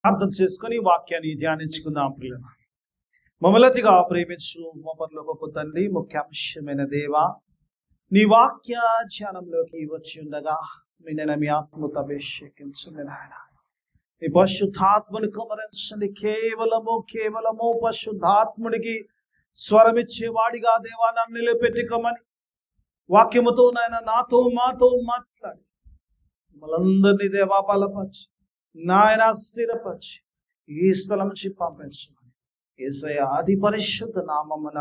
ప్రార్థన చేసుకొని వాక్యాన్ని ధ్యానించుకుందాం. పిల్లలు, మమ్మల్నిగా ప్రేమించు మా పరలోకపు తండ్రి, ముఖ్యాంశమైన దేవ, నీ వాక్య ధ్యానంలోకి వచ్చి ఉండగా మీ ఆత్మతో అభిషేకించండి నాయన. నీ పరిశుద్ధాత్మని కుమరించండి. కేవలము పరిశుద్ధాత్ముడికి స్వరమిచ్చేవాడిగా దేవా నన్ను నిలబెట్టుకోమని వాక్యముతో నాయన నాతో మాతో మాట్లాడి మమ్మల్ందరినీ దేవా బలపరిచి నాయన స్థిరపరిచి ఈ స్థలం నుంచి పంపించమని యేసయ్య అతి పరిశుద్ధ నామమున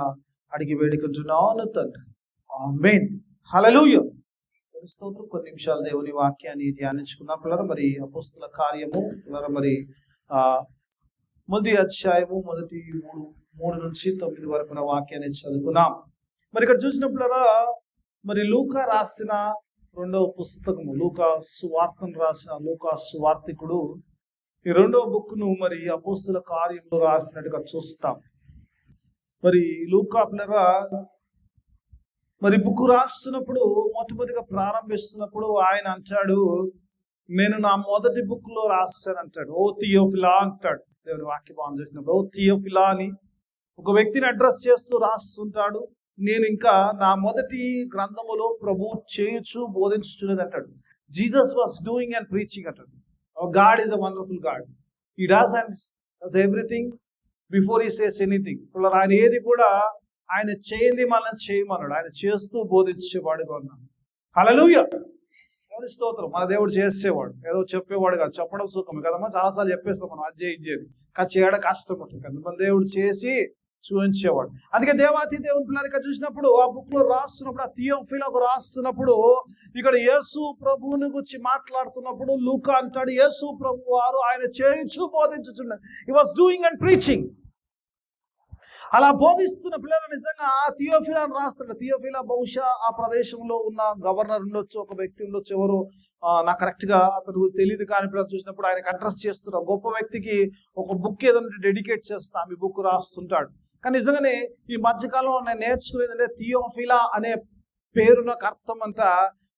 అడిగి వేడుకుంటున్నాను తండ్రి. ఆమేన్. హల్లెలూయా. స్తోత్రం. కొన్ని నిమిషాలు దేవుని వాక్యాన్ని ధ్యానించుకున్నాం పిల్లలు. మరి అపోస్తల కార్యము మరి మొదటి అధ్యాయము మొదటి 3 నుంచి 9 వరకు వాక్యాన్ని చదువుకున్నాం. మరి ఇక్కడ చూసినప్పుడరా మరి లూకా రాసిన 2వ పుస్తకము, లూకా సువార్తను రాసిన లూకా సువార్తికుడు ఈ 2వ బుక్ను మరి అపోస్తల కార్యంలో రాసినట్టుగా చూస్తాం. మరి లూకా పిల్లరా మరి బుక్ రాస్తున్నప్పుడు మొట్టమొదటిగా ప్రారంభిస్తున్నప్పుడు ఆయన అంటాడు, నేను నా మొదటి బుక్ లో రాస్తాను అంటాడు. ఓ థియోఫిలా అంటాడు. దేవుని వాక్య భావం చేసినప్పుడు ఓ థియోఫిలా అని ఒక వ్యక్తిని అడ్రస్ చేస్తూ రాస్తుంటాడు. నేను ఇంకా నా మొదటి గ్రంథములో ప్రభు చేయొచ్చు బోధించుతున్నది అంటాడు. Jesus was doing and preaching అంటాడు. God is a wonderful God. He does and does everything before he says anything. ఆయన ఏది కూడా ఆయన చేయండి మనల్ని చేయమన్నాడు. ఆయన చేస్తూ బోధించేవాడుగా ఉన్నాడు. హల్లెలూయా. దేవుని స్తోత్రం. మన దేవుడు చేసేవాడు, ఏదో చెప్పేవాడు కాదు. చెప్పడం సుఖమే కదమ్మా, చాలాసార్లు చెప్పేస్తాం మనం అది చేయించేది, కానీ చేయడం కష్టం ఉంటుంది కదా. మన దేవుడు చేసి చూపించేవాడు. అందుకే దేవాతి దేవుని పిల్లలకి చూసినప్పుడు ఆ బుక్ లో రాస్తున్నప్పుడు, ఆ థియోఫిలాకు రాస్తున్నప్పుడు ఇక్కడ యేసు ప్రభువుని గురించి మాట్లాడుతున్నప్పుడు లూకా అంటాడు, యేసు ప్రభు వారు ఆయన చేయించు బోధించుచున్నారు. He was doing and preaching. అలా బోధిస్తున్న పిల్లలు నిజంగా ఆ థియోఫిలాను రాస్తాడు. థియోఫిలా బహుశా ఆ ప్రదేశంలో ఉన్న గవర్నర్ ఉండొచ్చు, ఒక వ్యక్తి ఉండొచ్చు, ఎవరు నాకు కరెక్ట్ గా అతను తెలియదు. కానీ పిల్లలు చూసినప్పుడు ఆయనకు అడ్రస్ చేస్తున్న గొప్ప వ్యక్తికి ఒక బుక్ ఏదైనా డెడికేట్ చేస్తాం, ఈ బుక్ రాస్తుంటాడు. కానీ నిజంగానే ఈ మధ్యకాలంలో నేను నేర్చుకునేది అంటే థియోఫిలా అనే పేరునకు అర్థం అంతా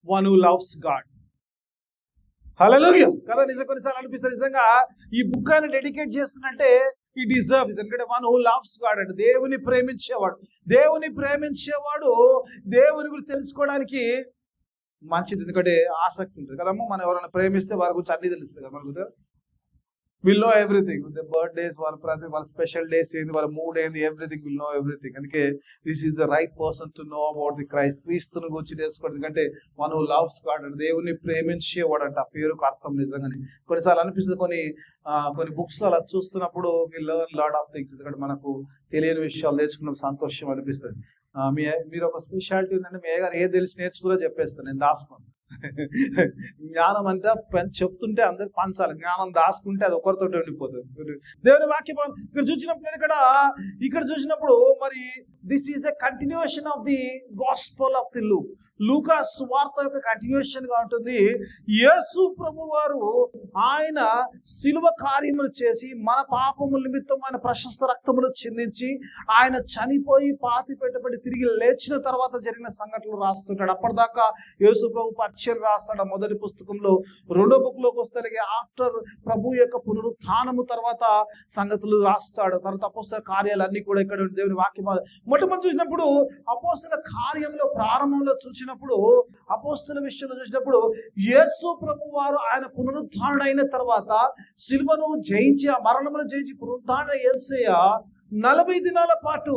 వన్ హూ లవ్స్ గాడ్. హల్లెలూయా కదా. నిజం కొన్నిసార్లు అనిపిస్తుంది నిజంగా ఈ బుక్ ఆయన డెడికేట్ చేస్తున్నట్టే ఈ డిజర్వ్స్. ఎందుకంటే వన్ హూ లవ్స్ గాడ్ అంటే దేవుని ప్రేమించేవాడు. దేవుని ప్రేమించేవాడు దేవుని గురించి తెలుసుకోవడానికి మంచిది, ఎందుకంటే ఆసక్తి ఉంటుంది కదమ్మా. మనం ఎవరైనా ప్రేమిస్తే వారి గురించి అన్ని తెలుస్తుంది కదా మనకు. Will know everything. బర్త్డేస్, వాళ్ళ స్పెషల్ డేస్ ఏంది, వాళ్ళ మూడ్ ఏంది, ఎవ్రీథింగ్ విల్ నో ఎవ్రీథింగ్. అందుకే this is the right person to know about the Christ. క్రీస్తుని గురించి తెలుసుకోవడం. ఎందుకంటే వన్ హూ లవ్స్ గాడ్ అంటే దేవుని ప్రేమించేవాడు అంటే ఆ పేరుకు అర్థం. నిజంగానే కొన్నిసార్లు అనిపిస్తుంది కొన్ని బుక్స్ లో అలా చూస్తున్నప్పుడు we learn lot of things. ఎందుకంటే మనకు తెలియని విషయాలు నేర్చుకున్న సంతోషం అనిపిస్తుంది. మీరు ఒక స్పెషాలిటీ ఉందంటే మీ గారు ఏది తెలిసి నేర్చుకున్నా చెప్పేస్తాను, నేను దాచుకోను. జ్ఞానం అంటే చెప్తుంటే అందరు పంచాలి, జ్ఞానం దాచుకుంటే అది ఒకరితో ఉండిపోతుంది. దేవుని వాక్యం ఇక్కడ చూసినప్పుడు మరి this is a continuation of the gospel of the Luka సువార్త యొక్క కంటిన్యూషన్ గా ఉంటుంది. యేసు ప్రభు వారు ఆయన శిలువ కార్యములు చేసి మన పాపముల నిమిత్తం ఆయన ప్రశస్త రక్తములు చిందించి ఆయన చనిపోయి పాతి పెట్టబడి తిరిగి లేచిన తర్వాత జరిగిన సంఘటనలు రాస్తుంటాడు. అప్పటిదాకా యేసు ప్రభు పరిచయం రాస్తాడు మొదటి పుస్తకంలో. 2వ బుక్ లోకి వస్తే ఆఫ్టర్ ప్రభు యొక్క పునరుత్థానము తర్వాత సంగతులు రాస్తాడు. తర్వాత అపోస్తల కార్యాలన్నీ కూడా ఇక్కడ దేవుని వాక్యం మొట్టమొదటి చూసినప్పుడు అపోస్తల కార్యంలో ప్రారంభంలో చూసినప్పుడు అపోస్తల విషయంలో చూసినప్పుడు యేసు ప్రభు వారు ఆయన పునరుత్థానుడైన తర్వాత శిలువను జయించి ఆ మరణమును జయించి పునరుత్థానుడైన యేసయ్య 40 దినాల పాటు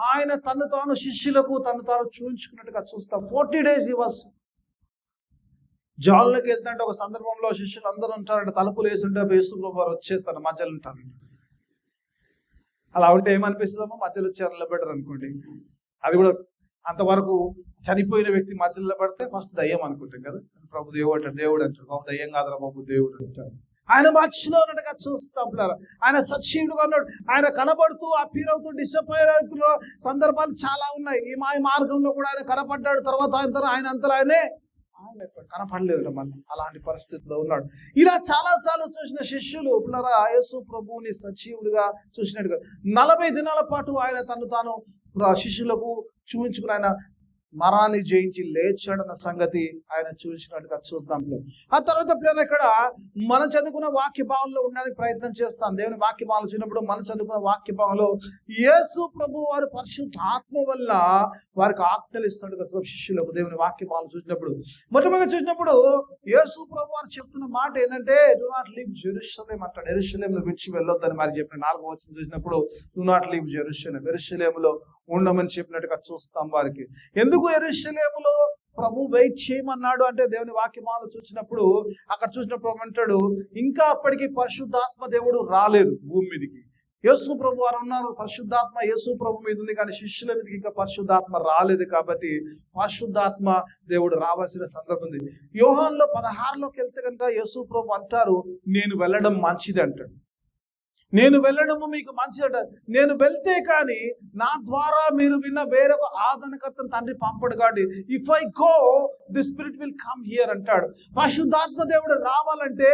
ఆయన తను తాను శిష్యులకు తను తాను చూపించుకున్నట్టుగా చూస్తాం. 40 days he was జాన్లోకి వెళ్తుంటే ఒక సందర్భంలో శిష్యులు అందరూ ఉంటారంటే తలుపులు వేసుంటే యేసు ప్రభు వారు వచ్చేస్తారు, మధ్యలో ఉంటారు. అలా ఉంటే ఏమనిపిస్తుందమ్మా, మధ్యలో వచ్చారు నిలబెడరు అనుకోండి. అది కూడా అంతవరకు చనిపోయిన వ్యక్తి మధ్యలో నిలబడితే ఫస్ట్ దయ్యం అనుకుంటాం కదా. ప్రభు దేవుడు అంటాడు, బాబు దయ్యం కాదురా బాబు దేవుడు అంటాడు. ఆయన మధ్యలో ఉన్నట్టుగా చూస్తాం. ఆయన సజీవుడుగా ఉన్నాడు. ఆయన కనబడుతూ అపీర్ అవుతూ డిసప్పాయింట్ అవుతున్న సందర్భాలు చాలా ఉన్నాయి. ఈ మార్గంలో కూడా ఆయన కనపడ్డాడు. తర్వాత ఆయన అంతలో ఆయనే కనపడలేదు మళ్ళీ అలాంటి పరిస్థితిలో ఉన్నాడు. ఇలా చాలా సార్లు చూసిన శిష్యులు యేసు ప్రభువుని సజీవుడిగా చూసినట్టుగా 40 దినాల పాటు ఆయన తను తాను శిష్యులకు చూపించుకుని ఆయన మరణాన్ని జయించి లేచాడన్న సంగతి ఆయన చూసినట్టుగా చూద్దాం. ఆ తర్వాత ప్లేన్ ఇక్కడ మనం చదువుకున్న వాక్య భావంలో ఉండడానికి ప్రయత్నం చేస్తాం. దేవుని వాక్య భావం చూసినప్పుడు మనం చదువుకున్న వాక్య భావంలో యేసు ప్రభు వారు పరిశుద్ధ ఆత్మ వల్ల వారికి ఆజ్ఞలు ఇస్తున్నట్టుగా శిష్యులకు దేవుని వాక్య భావం చూసినప్పుడు మొట్టమొదటి చూసినప్పుడు యేసు ప్రభు వారు చెప్తున్న మాట ఏంటంటే డు నాట్ లీవ్ జెరూసలేం అంటాడు. యెరూషలేమును విడిచి వెళ్ళొద్దని మరి చెప్పిన 4వ వచనం చూసినప్పుడు డు నాట్ లీవ్ జెరూసలేం, యెరూషలేములో ఉండమని చెప్పినట్టుగా చూస్తాం వారికి. ఎందుకు యెరూషలేములో ప్రభు వెయిట్ చేయమన్నాడు అంటే దేవుని వాక్యమాలు చూసినప్పుడు అక్కడ చూసినప్పుడు అంటాడు ఇంకా అప్పటికి పరిశుద్ధాత్మ దేవుడు రాలేదు భూమి మీదకి. యేసు ప్రభు వారు ఉన్నారు, పరిశుద్ధాత్మ యేసు ప్రభు మీద ఉంది, కానీ శిష్యుల మీదకి ఇంకా పరిశుద్ధాత్మ రాలేదు. కాబట్టి పరిశుద్ధాత్మ దేవుడు రావాల్సిన సందర్భం ఉంది. యోహానులో 16లోకి వెళ్తే కనుక యేసు ప్రభు అంటారు నేను వెళ్ళడం మంచిది అంటాడు. నేను వెళ్ళడము మీకు మంచిదట. నేను వెళ్తే కానీ నా ద్వారా మీరు విన్న వేరొక ఆదరణకర్తను తండ్రి పంపడు కాబట్టి if I go the spirit will come here అంటాడు. పరిశుద్ధాత్మ దేవుడు రావాలంటే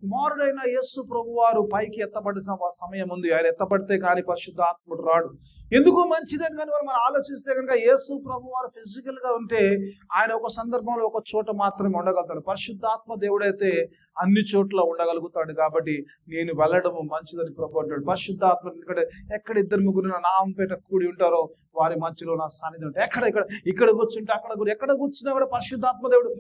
కుమారుడైన యేసు ప్రభు వారు పైకి ఎత్తబడిన సమయం ఉంది. ఆయన ఎత్తబడితే కానీ పరిశుద్ధాత్ముడు రాడు. ఎందుకు మంచిదని కానీ మనం ఆలోచిస్తే కనుక యేసు ప్రభు వారు ఫిజికల్ గా ఉంటే ఆయన ఒక సందర్భంలో ఒక చోట మాత్రమే ఉండగలుగుతాడు. పరిశుద్ధాత్మ దేవుడైతే అన్ని చోట్ల ఉండగలుగుతాడు. కాబట్టి నేను వెళ్ళడము మంచిదని ప్రభు అంటాడు. పరిశుద్ధాత్మ ఎందుకంటే ఎక్కడ 2-3 నా నామంపేట కూడి ఉంటారో వారి మధ్యలో నా సన్నిధి ఉంటాయి. ఇక్కడ కూర్చుంటే ఎక్కడ కూర్చున్నా కూడా పరిశుద్ధాత్మ దేవుడు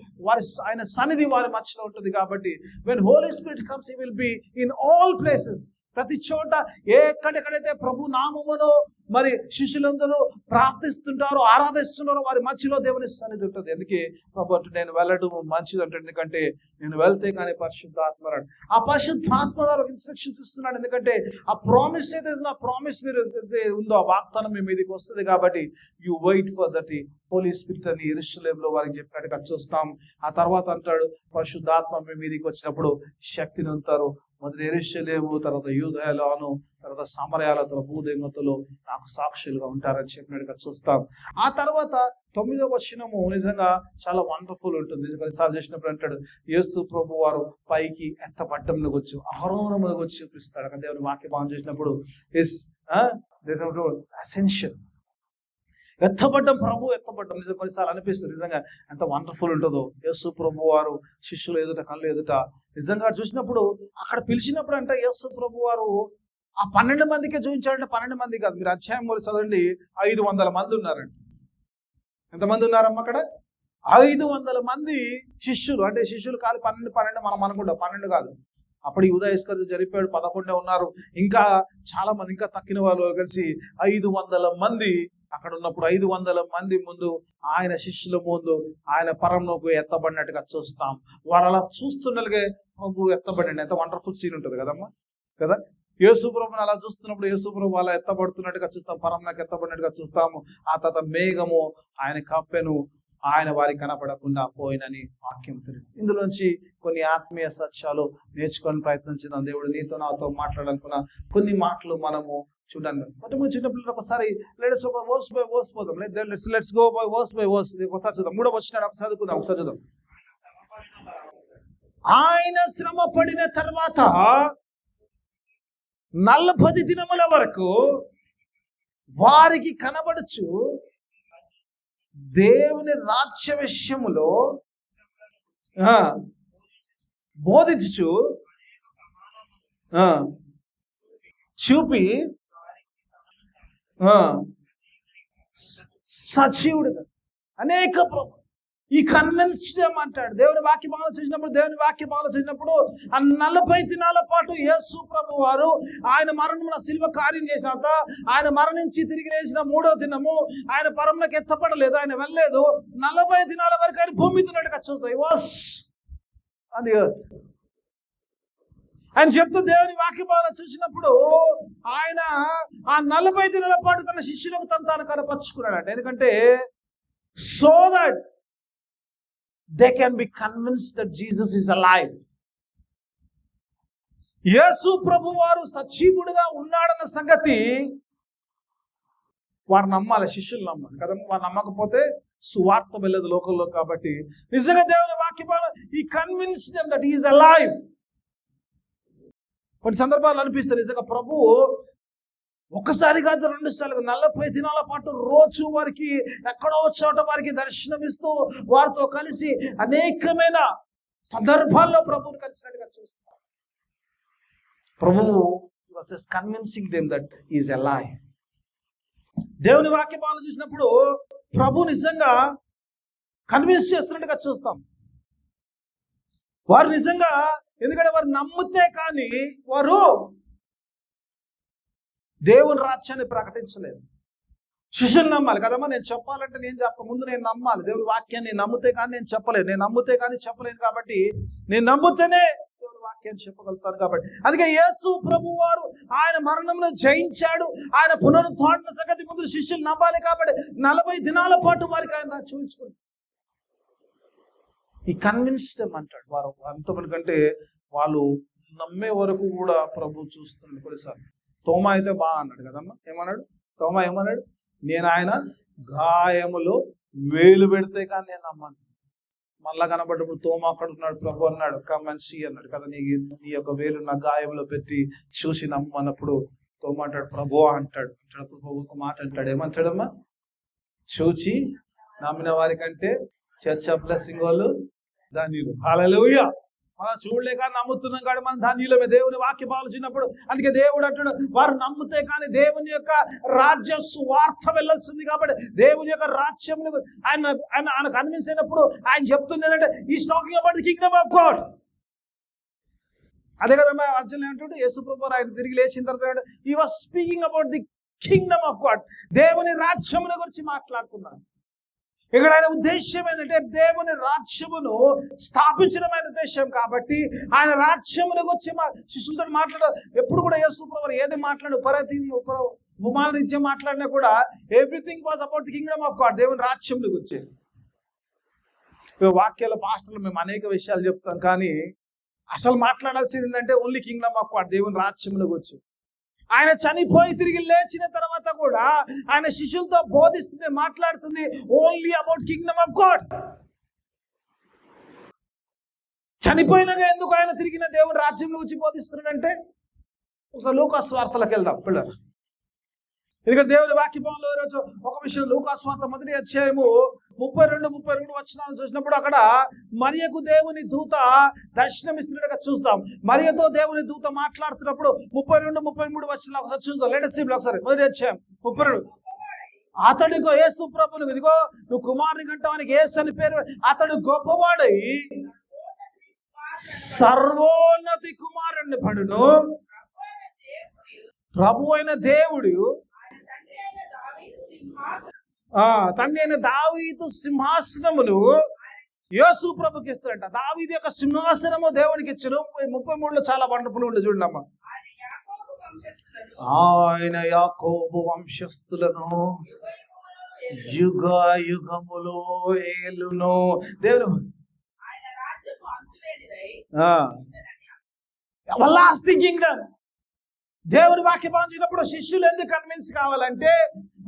ఆయన సన్నిధి వారి మధ్యలో ఉంటుంది. కాబట్టి when Holy Spirit comes he will be in all places. ప్రతి చోట ఎక్కడెక్కడైతే ప్రభు నామమును మరి శిష్యులందరూ ప్రార్థిస్తుంటారో ఆరాధిస్తున్నారో వారి మధ్యలో దేవుని సన్నిధి ఉంటుంది. అందుకే ప్రభు అంటే నేను వెళ్ళడం మంచిది అంటాడు. ఎందుకంటే నేను వెళ్తే కానీ పరిశుద్ధాత్మ రాడు. ఆ పరిశుద్ధాత్మ ద్వారా ఇన్స్ట్రక్షన్స్ ఇస్తున్నాడు. ఎందుకంటే ఆ ప్రామిస్ ఏదైతే ఆ ప్రామిస్ మీరు ఉందో ఆ వాగ్దానం మీ మీదకి వస్తుంది. కాబట్టి you wait for that Holy Spirit అని యెరూషలేములో వారికి చెప్పినట్టుగా చూస్తాం. ఆ తర్వాత అంటాడు పరిశుద్ధాత్మ మీ మీదకి వచ్చినప్పుడు శక్తిని ఉంటారు. మొదటి యెరూషలేము, తర్వాత యూదయలోను, తర్వాత సమరయాల, తర్వాత భూదిగంతలు నాకు సాక్షులుగా ఉంటారని చెప్పినట్టుగా చూస్తాం. ఆ తర్వాత 9వ వచనము నిజంగా చాలా వండర్ఫుల్ ఉంటుంది. నిజంగా సార్ చేసినప్పుడు అంటాడు యేసు ప్రభు వారు పైకి ఎత్తపట్టంలోకి వచ్చి అహరోనములకు వచ్చి చూపిస్తాడు. అక్కడ దేవుని వాక్య భావం చేసినప్పుడు ఇస్ అసెన్షియల్. ఎత్తబడ్డం నిజం కొన్నిసార్లు అనిపిస్తుంది నిజంగా ఎంత వండర్ఫుల్ ఉంటుందో. యేసు ప్రభు వారు శిష్యులు ఎదుట కళ్ళు ఎదుట నిజంగా చూసినప్పుడు అక్కడ పిలిచినప్పుడు అంటే యేసు ప్రభు వారు ఆ 12 మందికే చూపించాడంటే 12 మంది కాదు. మీరు అధ్యాయం మొదలు చదవండి 500 మంది ఉన్నారండి. ఎంతమంది ఉన్నారమ్మ అక్కడ? 500 మంది శిష్యులు. అంటే శిష్యులు కాదు 12 మనం అనుకుంటాం, 12 కాదు. అప్పుడు యూదా ఇస్కరియోతు జరిపాడు, 11 ఉన్నారు. ఇంకా చాలా మంది ఇంకా తక్కిన వాళ్ళు కలిసి 500 మంది అక్కడ ఉన్నప్పుడు 500 మంది ముందు ఆయన శిష్యుల ముందు ఆయన పరంలోకి ఎత్తబడినట్టుగా చూస్తాం. వారు అలా చూస్తుండగా ప్రభు ఎత్తబడండి. ఎంత వండర్ఫుల్ సీన్ ఉంటుంది కదమ్మా కదా. యేసు ప్రభుని అలా చూస్తున్నప్పుడు యేసు ప్రభు అలా ఎత్తబడుతున్నట్టుగా చూస్తాం, పరంలోకి ఎత్తబడినట్టుగా చూస్తాము. ఆ తర్వాత మేఘము ఆయన కప్పెను, ఆయన వారికి కనపడకుండా పోయినని వాక్యం తెలియదు. ఇందులోంచి కొన్ని ఆత్మీయ సత్యాలు నేర్చుకొని ప్రయత్నించుదాం. దేవుడు నీతో నాతో మాట్లాడాలనుకున్న కొన్ని మాటలు మనము చూడండి. మొట్టమొదటి చిన్నపిల్లలు ఒకసారి లెట్స్ బై వర్స్ పోదాం. Let's go by verse. ఒకసారి చూద్దాం. 3వ వచనం ఒకసారి చదువుకుందాం. ఒకసారి చూద్దాం. ఆయన శ్రమ పడిన తర్వాత 40 దినముల వరకు వారికి కనబడుచు దేవుని రాజ్య విషయములో బోధించు చూపి సజీవుడుగా అనేక ఈ కన్విన్స్డ్ అంటాడు. దేవుని వాక్యం ఆలోచించినప్పుడు ఆ 40 దినాల పాటు యేసు ప్రభు వారు ఆయన మరణంలో శిలువ కార్యం చేసిన తర్వాత ఆయన మరణించి తిరిగి లేచిన 3వ దినము ఆయన పరమునకు ఎత్తపడలేదు, ఆయన వెళ్ళలేదు. 40 దినాల వరకు ఆయన భూమి మీద ఉన్నట్టుగా చూస్తాయి. వాస్ అది ఆయన చెప్తూ దేవుని వాక్యభావం చూసినప్పుడు ఆయన ఆ 40 దినాల పాటు తన శిష్యులకు తాను కనపరుచుకున్నాడు. ఎందుకంటే so that they can be convinced that Jesus is alive. యేసు ప్రభు వారు సజీవుడుగా ఉన్నాడన్న సంగతి వారు నమ్మాలి, శిష్యులు నమ్మాలి కదా. వారు నమ్మకపోతే సువార్త వెళ్ళదు లోకంలో. కాబట్టి నిజంగా దేవుని వాక్యం ఈ convince them that he is alive. కొన్ని సందర్భాలు అనిపిస్తుంది నిజంగా ప్రభు ఒకసారి కాదు, 2 సార్లు, 40 దినాల పాటు రోజు వారికి ఎక్కడో చోట వారికి దర్శనమిస్తూ వారితో కలిసి అనేకమైన సందర్భాల్లో ప్రభువుని కలిసినట్టుగా చూస్తాం. ప్రభువు was convincing them that is alive. దేవుని వాక్యాలు చూసినప్పుడు ప్రభు నిజంగా కన్విన్స్ చేస్తున్నట్టుగా చూస్తాం. వారు నిజంగా, ఎందుకంటే వారు నమ్మితే కానీ వారు దేవుని రాజ్యాన్ని ప్రకటించలేదు. శిష్యులు నమ్మాలి కదమ్మా. నేను చెప్పాలంటే నేను ముందు నేను నమ్మాలి. దేవుని వాక్యాన్ని నమ్మితే కానీ నేను చెప్పలేను. నేను నమ్మితే కానీ చెప్పలేను. కాబట్టి నేను నమ్మితేనే దేవుని వాక్యాన్ని చెప్పగలుగుతాను. కాబట్టి అందుకే యేసు ప్రభు వారు ఆయన మరణంలో జయించాడు, ఆయన పునరుద్ధారణ సంగతి ముందు శిష్యులు నమ్మాలి. కాబట్టి 40 దినాల పాటు వారికి ఆయన చూపించుకుంటారు. ఈ కన్విన్స్డ్ అంటాడు. వారు అంతమందికంటే వాళ్ళు నమ్మే వరకు కూడా ప్రభు చూస్తున్నాడు. కొన్నిసార్లు తోమా అయితే బాగా అన్నాడు కదమ్మా. ఏమన్నాడు తోమా? ఏమన్నాడు? నేను ఆయన గాయములో వేలు పెడితే కానీ నేను నమ్మాను. మళ్ళా కనబడ్డప్పుడు తోమా అక్కడ ఉన్నాడు. ప్రభు అన్నాడు కమ్ అండ్ సీ అన్నాడు కదా, నీ యొక్క వేలు నా గాయంలో పెట్టి చూసి నమ్మన్నప్పుడు తోమా అంటాడు ప్రభు అంటాడు. ప్రభు ఒక మాట అంటాడు. ఏమంటాడమ్మా? చూచి నమ్మిన వారికంటే చర్చ బ్లెస్సింగ్ వాళ్ళు ధన్యులు. హల్లెలూయా. మనం చూడలేక నమ్ముతున్నాం కాబట్టి మనం ధన్యులమే. దేవుని వాక్యం ఆలోచించినప్పుడు అందుకే దేవుడు అంటాడు వారు నమ్మితే కానీ దేవుని యొక్క రాజ్య సువార్త వెళ్ళాల్సింది. కాబట్టి దేవుని యొక్క రాజ్యం ఆయన కన్విన్స్ అయినప్పుడు ఆయన చెప్తుంది ఏంటంటే is talking about the Kingdom of God. అదే కదా అర్జున్ ఏమంటాడు? యేసు ప్రభువు ఆయన తిరిగి లేచిన తర్వాత he was speaking about the Kingdom of God. దేవుని రాజ్యముల గురించి మాట్లాడుతున్నాడు. ఇక్కడ ఆయన ఉద్దేశం ఏంటంటే దేవుని రాజ్యమును స్థాపించడం ఆయన ఉద్దేశం. కాబట్టి ఆయన రాజ్యమును వచ్చి శిష్యులతో మాట్లాడ ఎప్పుడు కూడా యేసు ప్రభువు ఏది మాట్లాడు భూమాల రీత్యా మాట్లాడినా కూడా everything was about the Kingdom of God. దేవుని రాజ్యమును గురించి వాక్యాల పాస్టర్లు మేము అనేక విషయాలు చెప్తాం, కానీ అసలు మాట్లాడాల్సింది ఏంటంటే ఓన్లీ కింగ్డమ్ ఆఫ్ గాడ్, దేవుని రాజ్యమును గురించి. ఆయన చనిపోయి తిరిగి లేచిన తర్వాత కూడా ఆయన శిష్యులతో బోధిస్తుంది, మాట్లాడుతుంది only about kingdom of God. చనిపోయినాక ఎందుకు ఆయన తిరిగిన దేవుని రాజ్యం గురించి బోధిస్తున్నాడంటే ఒకసారి లూకా సువార్తలకు వెళ్దాం పిల్లలు. ఎందుకంటే దేవుని వాక్యభవనంలో ఈరోజు ఒక విషయం, లూకా సువార్త 1వ అధ్యాయము 32 వచనాలు చూసినప్పుడు అక్కడ మరియకు దేవుని దూత దర్శనమిస్తున్నట్టుగా చూస్తాం. మరియతో దేవుని దూత మాట్లాడుతున్నప్పుడు 32-33 వచనాలు ఒకసారి చూద్దాం. లేటెస్ట్ ఒకసారి 1వ అధ్యాయం 32. అతడిగో యేసు ప్రభువును, ఇదిగో నువ్వు కుమారుని కంటానికి యేసు అని పేరు, అతడు గొప్పవాడై సర్వోన్నతి కుమారుణ్ణి పడును. ప్రభు అయిన దేవుడు తండ్రి అయిన దావీదు సింహాసనములు యేసు ప్రభుకి ఇస్తాడంట. దావీదు యొక్క సింహాసనము దేవునికి ఇచ్చాడు. 33లో చాలా వండర్ఫుల్ ఉండే చూడండి అమ్మ. ఆయన యాకోబు వంశస్థులను యుగ యుగములో ఏలును. దేవుడు ఎవర్లాస్టింగ్ కింగ్డమ్. దేవుని వాక్యం పంచినప్పుడు శిష్యులు ఎందుకు కన్విన్స్ కావాలంటే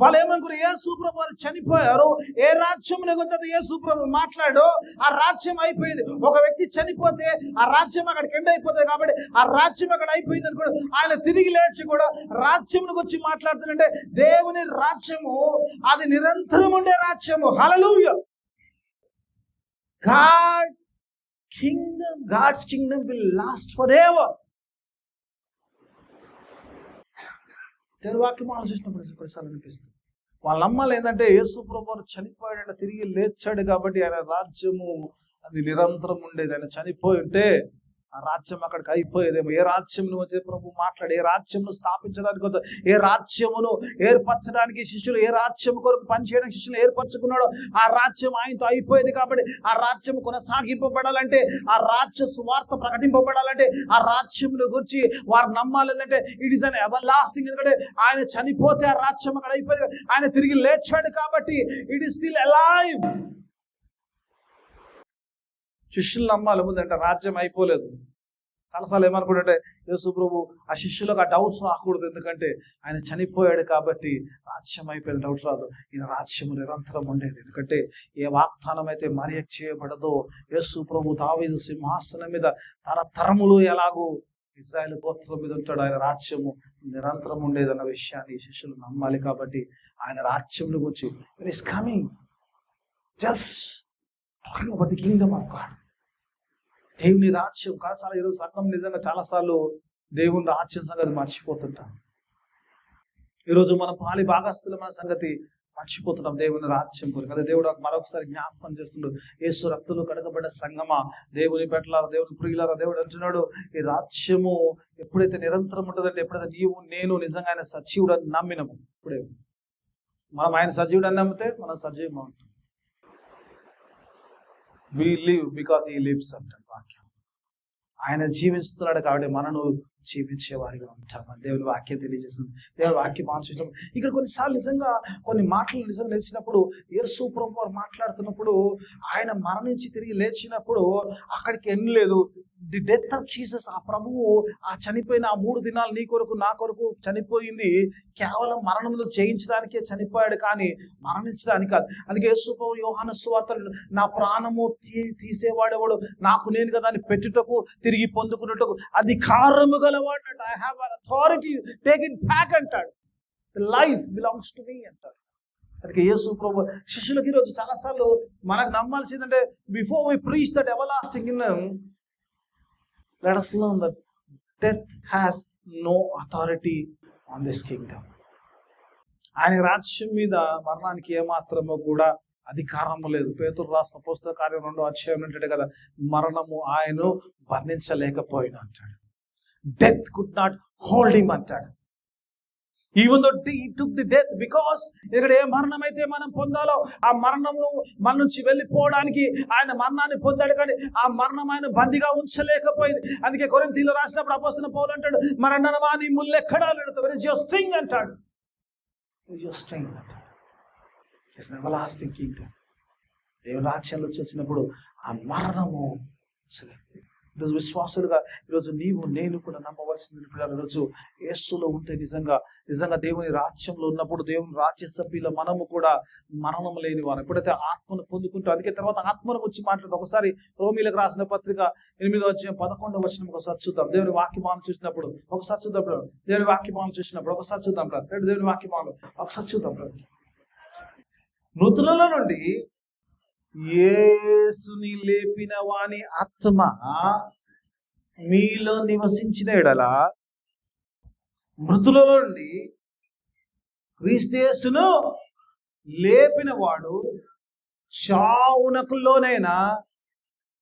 వాళ్ళు ఏమనుకున్నారు? యేసు ప్రభు వారు చనిపోయారు, ఏ రాజ్యం గురించి యేసు ప్రభు మాట్లాడో ఆ రాజ్యం అయిపోయింది. ఒక వ్యక్తి చనిపోతే ఆ రాజ్యం అక్కడికి ఎండ్ అయిపోతుంది. కాబట్టి ఆ రాజ్యం అక్కడ అయిపోయింది అనుకో, ఆయన తిరిగి లేచి కూడా రాజ్యం గురించి మాట్లాడుతుందంటే దేవుని రాజ్యము అది నిరంతరం ఉండే రాజ్యము. హల్లెలూయా. God's kingdom will last forever. దేవుని వాక్యం ఆలోచించినప్పుడు కొన్నిసార్లు అనిపిస్తుంది వాళ్ళ నమ్మాలి ఏంటంటే యేసు ప్రభువు చనిపోయాడంటే తిరిగి లేచాడు కాబట్టి ఆయన రాజ్యము అది నిరంతరం ఉండేది. ఆయన చనిపోయి ఉంటే ఆ రాజ్యం అక్కడికి అయిపోయేదేమో. ఏ రాజ్యమును వచ్చే ప్రభు మాట్లాడి ఏ రాజ్యమును స్థాపించడానికి, ఏ రాజ్యమును ఏర్పరచడానికి శిష్యులు, ఏ రాజ్యం కొరకు పనిచేయడానికి శిష్యులు ఏర్పరచుకున్నాడో ఆ రాజ్యం ఆయనతో అయిపోయేది. కాబట్టి ఆ రాజ్యం కొనసాగింపబడాలంటే, ఆ రాజ్య సువార్త ప్రకటింపబడాలంటే, ఆ రాజ్యమును గురించి వారు నమ్మాలి. ఏంటంటే it is an ever lasting. ఎందుకంటే ఆయన చనిపోతే ఆ రాజ్యం అక్కడ అయిపోయేది. ఆయన తిరిగి లేచాడు కాబట్టి ఇట్ ఈస్ స్టిల్ అలైవ్. శిష్యులు నమ్మాలి ముందంటే రాజ్యం అయిపోలేదు. చాలాసార్లు ఏమనుకుంటే యేసు ప్రభు ఆ శిష్యులకు ఆ డౌట్స్ రాకూడదు, ఎందుకంటే ఆయన చనిపోయాడు కాబట్టి రాజ్యం అయిపోయింది, డౌట్ రాదు. ఈయన రాజ్యం నిరంతరం ఉండేది. ఎందుకంటే ఏ వాగ్దానం అయితే మరియకు చేయబడదో యేసు ప్రభు దావీదు సింహాసనం మీద తరతరములు ఎలాగూ ఇజ్రాయెల్ గోత్రం మీద ఉంటాడు. ఆయన రాజ్యము నిరంతరం ఉండేదన్న విషయాన్ని శిష్యులు నమ్మాలి. కాబట్టి ఆయన రాజ్యంలో వచ్చి it is coming, just talking about the Kingdom of God. దేవుని రాజ్యం కాసాలు. ఈరోజు సంఘం నిజంగా చాలాసార్లు దేవుని రాజ్యం సంగతి మర్చిపోతుంటాం. ఈరోజు మనం పాలి భాగస్థులమైన సంగతి మర్చిపోతున్నాం దేవుని రాజ్యం కొరకు. అదే దేవుడు మరొకసారి జ్ఞాపకం చేస్తున్నాడు. యేసు రక్తంలో కడగబడ్డ సంగమా, దేవుని పెట్ల దేవుని ప్రియులారా, దేవుడు అంటున్నాడు ఈ రాజ్యము ఎప్పుడైతే నిరంతరం ఉంటుందంటే ఎప్పుడైతే నీవు నేను నిజంగా ఆయన సజీవుడు అని నమ్మినము. ఇప్పుడే మనం ఆయన సజీవుడు అని నమ్మితే మనం సజీవంగా ఉంటాం. We live because he lives అంటాడు వాక్యం. ఆయన జీవిస్తున్నాడు కాబట్టి మనను జీవించే వారిగా ఉంటామని దేవుని వాక్యం తెలియజేస్తుంది. దేవుని వాక్యం ఆలోచించడం ఇక్కడ కొన్నిసార్లు నిజంగా కొన్ని మాటలు నిజంగా నేర్చినప్పుడు, యేసు ప్రభువు వారు మాట్లాడుతున్నప్పుడు, ఆయన మరణించి తిరిగి లేచినప్పుడు అక్కడికి ఎన్నలేదు. ది డెత్ ఆఫ్ జీసస్, ఆ ప్రభువు ఆ చనిపోయిన ఆ 3 దినాలు నీ కొరకు నా కొరకు చనిపోయింది కేవలం మరణంలో జయించడానికే చనిపోయాడు, కానీ మరణించడానికి కాదు. అందుకే యేసు ప్రభువు యోహాను సువార్తలో నా ప్రాణము తీసేవాడేవాడు నాకు నేను కదా అని పెట్టుటకు తిరిగి పొందుకున్నట్టుకు అధికారము గలవాడు. I have an authority, take it back అంటాడు. The life belongs to me అంటాడు. అందుకే యేసు ప్రభువు శిష్యులకి ఈరోజు చాలాసార్లు మనకు నమ్మాల్సిందంటే, before we preach that everlasting kingdom, let us learn that death has no authority on this kingdom. ఆయన రాజ్యం మీద మరణానికి ఏమాత్రమో కూడా అధికారము లేదు. పేతురు రాసిన పుస్తక కార్యం 2వ అధ్యాయం అంటాడు కదా, మరణము ఆయను బంధించలేకపోయిన అంటాడు. Death could not hold him అంటాడు. Even though he took the death, because ఇక్కడ ఏ మరణం అయితే మనం పొందాలో ఆ మరణము మన నుంచి వెళ్ళిపోవడానికి ఆయన మరణాన్ని పొందాడు, కానీ ఆ మరణం ఆయన బందీగా ఉంచలేకపోయింది. అందుకే కొరింథీయులు రాసినప్పుడు అపోస్తలుడైన పౌలు అంటాడు, మరణమా నీ ముళ్ళు ఎక్కడా లేదు, వెర్ ఇస్ యువర్ స్టింగ్ అంటాడు. యువర్ స్టింగ్ అంటాడు. It's an everlasting Kingdom. దేవుని రాజ్యంలో వచ్చినప్పుడు ఆ మరణము ఈరోజు విశ్వాసులుగా ఈరోజు నీవు నేను కూడా నమ్మవలసింది పిల్లలు. ఈరోజు యేసులో ఉంటే నిజంగా దేవుని రాజ్యంలో ఉన్నప్పుడు, దేవుని రాజ్య సభ్యుల మనము కూడా మరణం లేని వారు ఎప్పుడైతే ఆత్మను పొందుకుంటూ, అందుకే తర్వాత ఆత్మను వచ్చి మాట్లాడుతూ ఒకసారి రోమీలకు రాసిన పత్రిక 8వ అధ్యాయం 11వ వచనం ఒకసారి చూద్దాం. దేవుని వాక్యమానం చూసినప్పుడు ఒకసారి చూద్దాం. దేవుని వాక్యమానం చూసినప్పుడు ఒకసారి చూద్దాం. దేవుని వాక్యమానం ఒకసారి చూద్దాం. మృతులలో నుండి యేసుని లేపిన వాని ఆత్మ మీలో నివసించిన ఎడల, మృతులలో నుండి క్రీస్తు యేసును లేపిన వాడు చావునకు లోనైన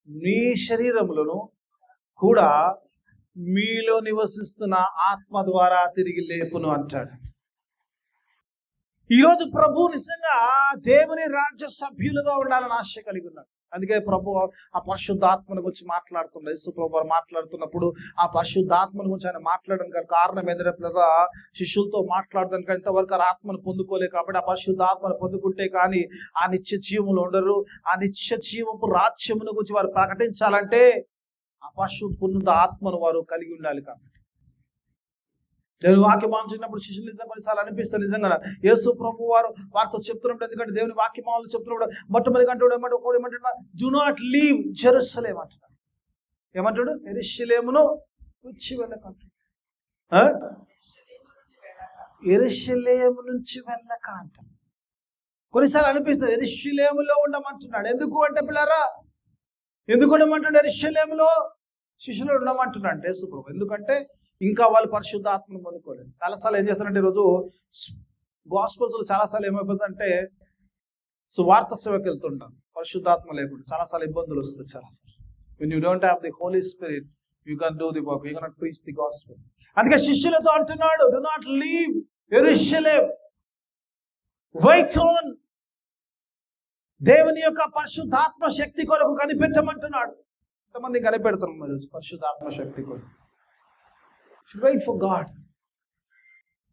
మీ శరీరములను కూడా మీలో నివసిస్తున్న ఆత్మ ద్వారా తిరిగి లేపును అంటాడు. ఈరోజు ప్రభు నిజంగా దేవుని రాజ్య సభ్యులుగా ఉండాలని ఆశ కలిగి ఉన్నాడు. అందుకే ప్రభు ఆ పరిశుద్ధాత్మను గురించి మాట్లాడుతున్నాడు. యేసు ప్రభు వారు మాట్లాడుతున్నప్పుడు ఆ పరిశుద్ధాత్మను గురించి ఆయన మాట్లాడడానికి కారణం ఏంటంటే, శిష్యులతో మాట్లాడడానికి ఇంతవరకు ఆ ఆత్మను పొందుకోలే కాబట్టి ఆ పరిశుద్ధాత్మను పొందుకుంటే కానీ ఆ నిత్య జీవములు ఉండరు. ఆ నిత్య జీవపు రాజ్యమును గురించి వారు ప్రకటించాలంటే ఆ పరిశుద్ధ ఆత్మను వారు కలిగి ఉండాలి. కాబట్టి దేవుని వాక్యమానం చూసినప్పుడు శిష్యులు నిజంగా కొన్నిసార్లు అనిపిస్తారు, నిజంగా యేసు ప్రభు వారు వారితో చెప్తున్నప్పుడు, ఎందుకంటే దేవుని వాక్యమానాలు చెప్తున్నప్పుడు మొట్టమొదటి అంటాడు ఏమంటాడు, డు నాట్ లీవ్ జెరూసలేం అంటున్నాడు. ఏమంటాడు? యెరూషలేమును విడిచి వెళ్ళకంటాడు. యెరూషలేము నుంచి వెళ్ళక అంటాడు. కొన్నిసార్లు అనిపిస్తుంది యెరూషలేములో ఉండమంటున్నాడు. ఎందుకు అంటే పిల్లరా, ఎందుకు ఉండమంటాడు? యెరూషలేములో శిష్యులు ఉండమంటున్నాడు యేసు ప్రభు. ఎందుకంటే ఇంకా వాళ్ళు పరిశుద్ధాత్మను పొందుకోలేదు. చాలాసార్లు ఏం చేస్తారంటే, ఈరోజు గాస్పెల్స్లో చాలాసార్లు ఏమైపోతుందంటే సువార్త సేవకి వెళ్తుంటాం పరిశుద్ధాత్మ లేకుండా చాలాసార్లు ఇబ్బందులు వస్తాయి. చాలాసార్లు when you don't have the Holy Spirit, you can't do the work, you cannot preach the gospel. అందుకే శిష్యులతో అంటున్నాడు, do not leave Jerusalem, wait on. దేవుని యొక్క పరిశుద్ధాత్మ శక్తి కొరకు కనిపెట్టమంటున్నాడు. ఎంతమంది కనిపెడతారు మరి పరిశుద్ధాత్మ శక్తి కొరకు? should wait for God.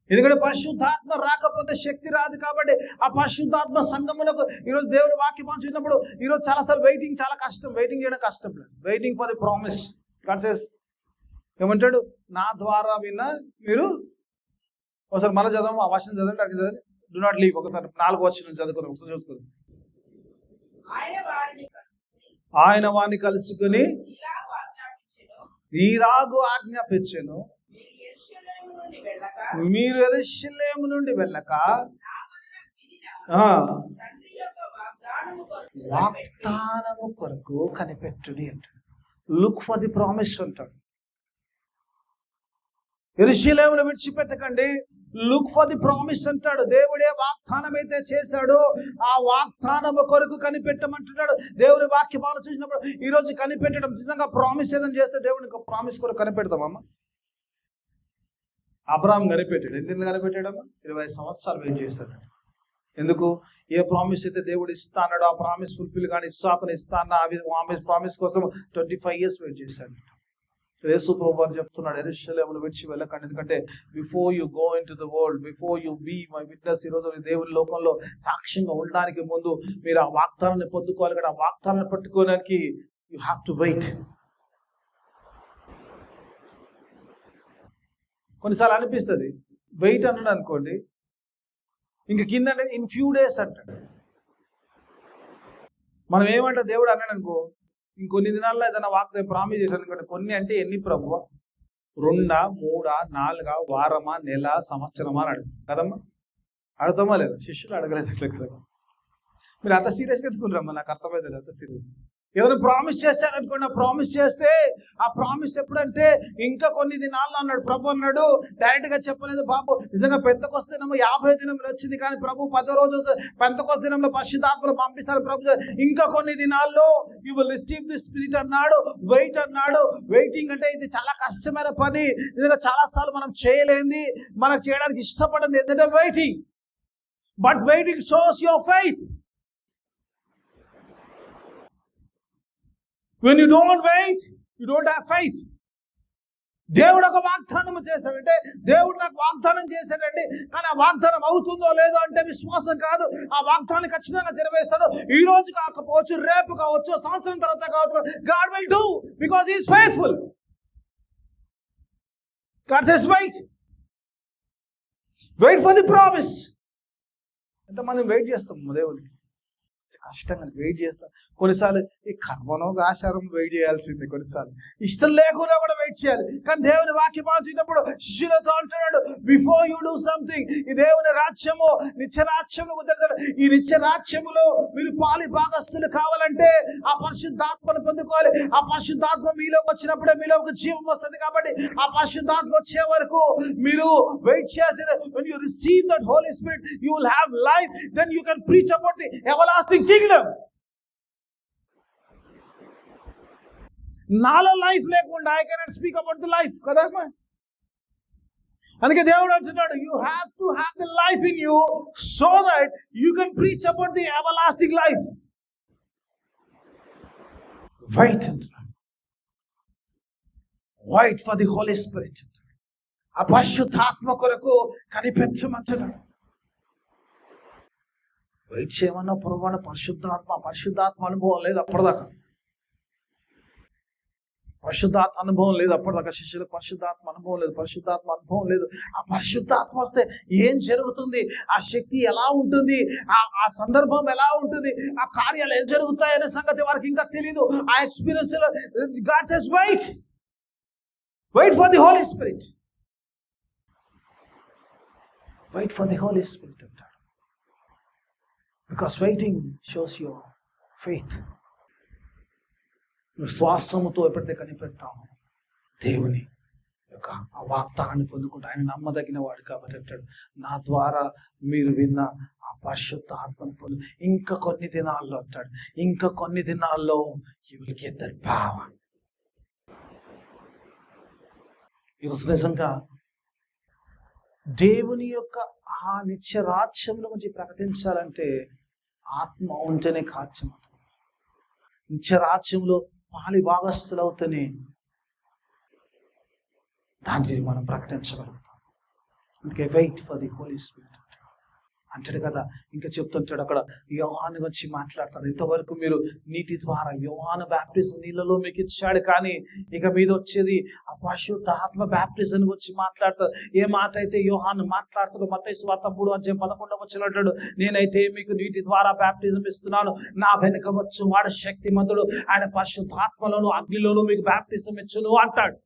ఎందుకంటే పరిశుద్ధాత్మ రాకపోతే శక్తి రాదు. కాబట్టి ఆ పరిశుద్ధాత్మ సంగములకు ఈరోజు దేవుని వాక్యం చూసినప్పుడు ఈరోజు చాలాసార్లు వెయిటింగ్ చాలా కష్టం. వెయిటింగ్ చేయడం కష్టం లేదు. Waiting for the promise. God says ఏమంటాడు, నా ద్వారా విన్న మీరు ఒకసారి మళ్ళీ చదవము, ఆ వచనం చదవండి, అక్కడ చదవండి. Do not leave. ఒకసారి 4వ వచనం చదువుకుందాం, ఒకసారి చూసుకుందాం. ఆయన వారిని కలుసుకుని ఈలాగు ఆజ్ఞాపించెను, మీరు యెరూషలేము నుండి వెళ్ళక వాగ్దానము కొరకు కనిపెట్టుడి అంటాడు. లుక్ ఫర్ ది ప్రామిస్ అంటాడు. యెరూషలేమును విడిచిపెట్టకండి, లుక్ ఫర్ ది ప్రామిస్ అంటాడు. దేవుడే వాగ్దానం అయితే చేశాడో ఆ వాగ్దానము కొరకు కనిపెట్టమంటున్నాడు. దేవుడి వాక్యం ఆలోచించినప్పుడు ఈరోజు కనిపెట్టడం నిజంగా ప్రామిస్ ఏదని చేస్తే దేవుడికి ప్రామిస్ కొరకు కనిపెడతామమ్మా. అబ్రాహాం కనిపెట్టాడు. ఎందుకు కనిపెట్టాడమ్మా? 20 సంవత్సరాలు వెయిట్ చేశాడు. ఎందుకు? ఏ ప్రామిస్ అయితే దేవుడు ఇస్తా అన్నాడు ఆ ప్రామిస్ ఫుల్ఫిల్ కానీ ఇస్సాకుని ఇస్తా అన్న ప్రామిస్ కోసం 25 years వెయిట్ చేశాడు. యేసు ప్రభువు వారు చెప్తున్నాడు, యెరూషలేమును విడిచి వెళ్ళకండి, ఎందుకంటే before you go into the world, before you be my witness, ఈరోజు దేవుని లోకంలో సాక్ష్యంగా ఉండడానికి ముందు మీరు ఆ వాగ్దానాన్ని పొందుకోవాలి. కదా, ఆ వాగ్దానాన్ని పట్టుకోవడానికి యు హ్యావ్ టు వెయిట్. కొన్నిసార్లు అనిపిస్తుంది వెయిట్ అన్నాడు అనుకోండి, ఇంక కింద ఇన్ ఫ్యూ డేస్ అంటాడు. మనం ఏమంటే దేవుడు అన్నాడు అనుకో, ఇంకొన్ని దినాల్లో ఏదైనా వాగ్దానం ప్రామిస్ చేశాను అనుకోండి. కొన్ని అంటే ఎన్ని ప్రభువా? 2, 3, 4, వారమా, నెల, సంవత్సరమా అని అడుగు కదమ్మా. అడుగుతామా లేదా? శిష్యులు అడగలేదు అట్లా కదమ్మా. మీరు అంత సీరియస్గా ఎత్తుకున్నారమ్మా, నాకు అర్థమైంది అంత సీరియస్. ఏదైనా ప్రామిస్ చేశారనుకోండి, ఆ ప్రామిస్ చేస్తే ఆ ప్రామిస్ ఎప్పుడంటే ఇంకా కొన్ని దినాల్లో అన్నాడు ప్రభు. అన్నాడు డైరెక్ట్గా చెప్పలేదు బాబు. నిజంగా పెంతెకొస్తేనేమో 50 దినములు వచ్చింది, కానీ ప్రభు 10 రోజు పెంతెకొస్తే దినంలో పరిశుద్ధాత్మను పంపిస్తారు ప్రభు. ఇంకా కొన్ని దినాల్లో you will receive the spirit అన్నాడు. వెయిట్ అన్నాడు. వెయిటింగ్ అంటే ఇది చాలా కష్టమైన పని. నిజంగా చాలాసార్లు మనం చేయలేంది, మనకు చేయడానికి ఇష్టపడింది ఏంటంటే waiting. But waiting shows your faith. When you don't wait, you don't have faith. దేవుడు ఒక వాగ్దానం చేశాడంటే, దేవుడు నాకు వాగ్దానం చేశాడండి, కానీ ఆ వాగ్దానం అవుతుందో లేదో అంటే విశ్వాసం కాదు. ఆ వాగ్దానం ఖచ్చితంగా నెరవేరుస్తాడు. ఈ రోజు కాకపోవచ్చు, రేపు కావచ్చు, సంవత్సరం తర్వాత కావచ్చు. God will do because he is faithful. God says wait. Wait for the promise. ఎంతమంది వెయిట్ చేస్తాం దేవుడికి? కష్టంగా వెయిట్ చేస్తాం. కొన్నిసార్లు ఈ కర్మనో ఆచారం వెయిట్ చేయాల్సిందే, కొన్నిసార్లు ఇష్టం లేకుండా కూడా వెయిట్ చేయాలి. కానీ దేవుని వాక్యం ఆలోచించినప్పుడు శిష్యులతో అంటున్నాడు, బిఫోర్ యూ డూ సంథింగ్, ఈ దేవుని రాజ్యము నిత్య రాజ్యము తెలుసు. ఈ నిత్య రాజ్యములో మీరు పాలి భాగస్తులు కావాలంటే ఆ పరిశుద్ధాత్మను పొందుకోవాలి. ఆ పరిశుద్ధాత్మ మీలోకి వచ్చినప్పుడే మీలోకి జీవం వస్తుంది. కాబట్టి ఆ పరిశుద్ధాత్మ వచ్చే వరకు మీరు వెయిట్ చేయాల్సిందే. when you receive that Holy Spirit, you will have life. Then you can preach about the everlasting kingdom. నాలో లైఫ్ లేకుండా I cannot speak about the life కదా. అందుకే దేవుడు అంటున్నాడు, you have to have the life in you so that you can preach about the everlasting life. Wait అంటున్నాడు. Wait for the Holy Spirit. ఆ పరిశుద్ధాత్మ కొరకు కనిపెట్టమంటున్నాడు. వెయిట్ చేయమన్నా పొరపాటు పరిశుద్ధాత్మ అనుభవం లేదు అప్పటిదాకా. పరిశుద్ధాత్మ అనుభవం లేదు అప్పటిదాకా. శిష్యులకు పరిశుద్ధాత్మ అనుభవం లేదు, పరిశుద్ధాత్మ అనుభవం లేదు. ఆ పరిశుద్ధాత్మ వస్తే ఏం జరుగుతుంది, ఆ శక్తి ఎలా ఉంటుంది, ఆ సందర్భం ఎలా ఉంటుంది, ఆ కార్యాలు ఏం జరుగుతాయి అనే సంగతి వారికి ఇంకా తెలియదు. ఆ experience God says wait for the Holy Spirit. Wait for the Holy Spirit అంటాడు. Because waiting shows your faith. విశ్వాసముతో ఎప్పుడైతే కనిపెడతాము దేవుని యొక్క ఆ వాగ్దానాన్ని పొందుకుంటూ, ఆయన నమ్మదగిన వాడు కాబట్టి అంటాడు, నా ద్వారా మీరు విన్న ఆ పరిశుద్ధ ఆత్మను పొందు. ఇంకా కొన్ని దినాల్లో అంటాడు, ఇంకా కొన్ని దినాల్లో you will get that power. ఈరోజు నిజంగా దేవుని యొక్క ఆ నిత్య రాజ్యంలో గురించి ప్రకటించాలంటే ఆత్మ ఉంటేనే కాత్యం. నిత్య రాజ్యంలో పాలి భాగస్థులు అవుతూనే దాన్ని మనం ప్రకటించగలుగుతాం. అందుకే wait for the Holy Spirit. అంటాడు కదా. ఇంకా చెప్తుంటాడు అక్కడ, యోహాను గురించి మాట్లాడతాడు. ఇంతవరకు మీరు నీటి ద్వారా యోహాను బ్యాప్టిజం నీళ్ళలో మీకు ఇచ్చాడు, కానీ ఇక మీద వచ్చేది ఆ పరిశుద్ధాత్మ బ్యాప్టిజం గురించి మాట్లాడతాడు. ఏ మాట అయితే యోహాను మాట్లాడతాడు మత్తయి సువార్త 3:11 అంటాడు, నేనైతే మీకు నీటి ద్వారా బ్యాప్టిజం ఇస్తున్నాను, నా వెనుక వచ్చు వాడు శక్తిమంతుడు, ఆయన పరిశుద్ధాత్మలోను అగ్నిలోను మీకు బ్యాప్టిజం ఇచ్చును అంటాడు.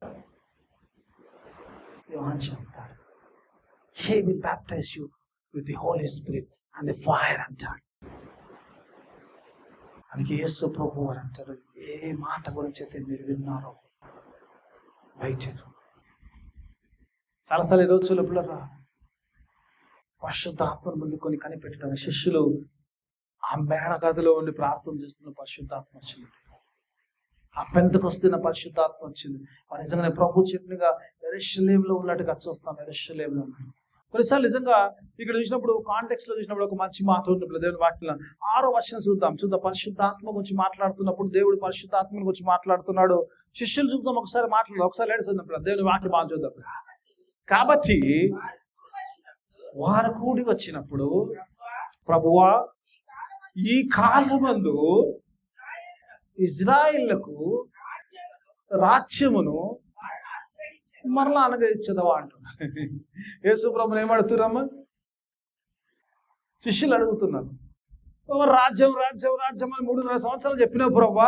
యోహాను చెప్తాడు, he will baptize you with the Holy Spirit and the fire అంటాడు. అందుకే యేసు ప్రభువు అని అంటారు, ఏ మాట గురించి అయితే మీరు విన్నారో బయట సలసల రోజుల పిల్లరా పరిశుద్ధాత్మను ముందు కొన్ని కనిపెట్టడం. శిష్యులు ఆ మేడ గదిలో ఉండి ప్రార్థన చేస్తున్న పరిశుద్ధాత్మ వచ్చింది, ఆ పెంతెకొస్తున్న పరిశుద్ధాత్మ వచ్చింది. నిజంగానే ప్రభు చెప్పినగా యెరూషలేములో ఉన్నట్టుగా చూస్తాం. యెరూషలేములో ఉన్నాడు. కొన్నిసార్లు నిజంగా ఇక్కడ చూసినప్పుడు కాంటెక్స్ట్ లో చూసినప్పుడు ఒక మంచి మాట ఉన్నప్పుడు దేవుని వాక్యం 6వ వచనం చూద్దాం. పరిశుద్ధాత్మ గురించి మాట్లాడుతున్నప్పుడు దేవుడు పరిశుద్ధాత్మ గురించి మాట్లాడుతున్నాడు. శిష్యులు చూద్దాం ఒకసారి మాట్లాడదు, ఒకసారి లేడుస్తున్నప్పుడు దేవుని వాక్యం బాగా చూద్దాం. కాబట్టి వారు కూడి వచ్చినప్పుడు, ప్రభువా ఈ కాలమందు ఇజ్రాయిళ్లకు రాజ్యమును మరలా అనుగ్రహించదవా అంటున్నారు. యేసు ప్రభుని ఏమడుతురమ్మా? శిష్యులు అడుగుతున్నారు, రాజ్యం రాజ్యం రాజ్యం అని 3.5 సంవత్సరాలు చెప్పినావు ప్రభువా,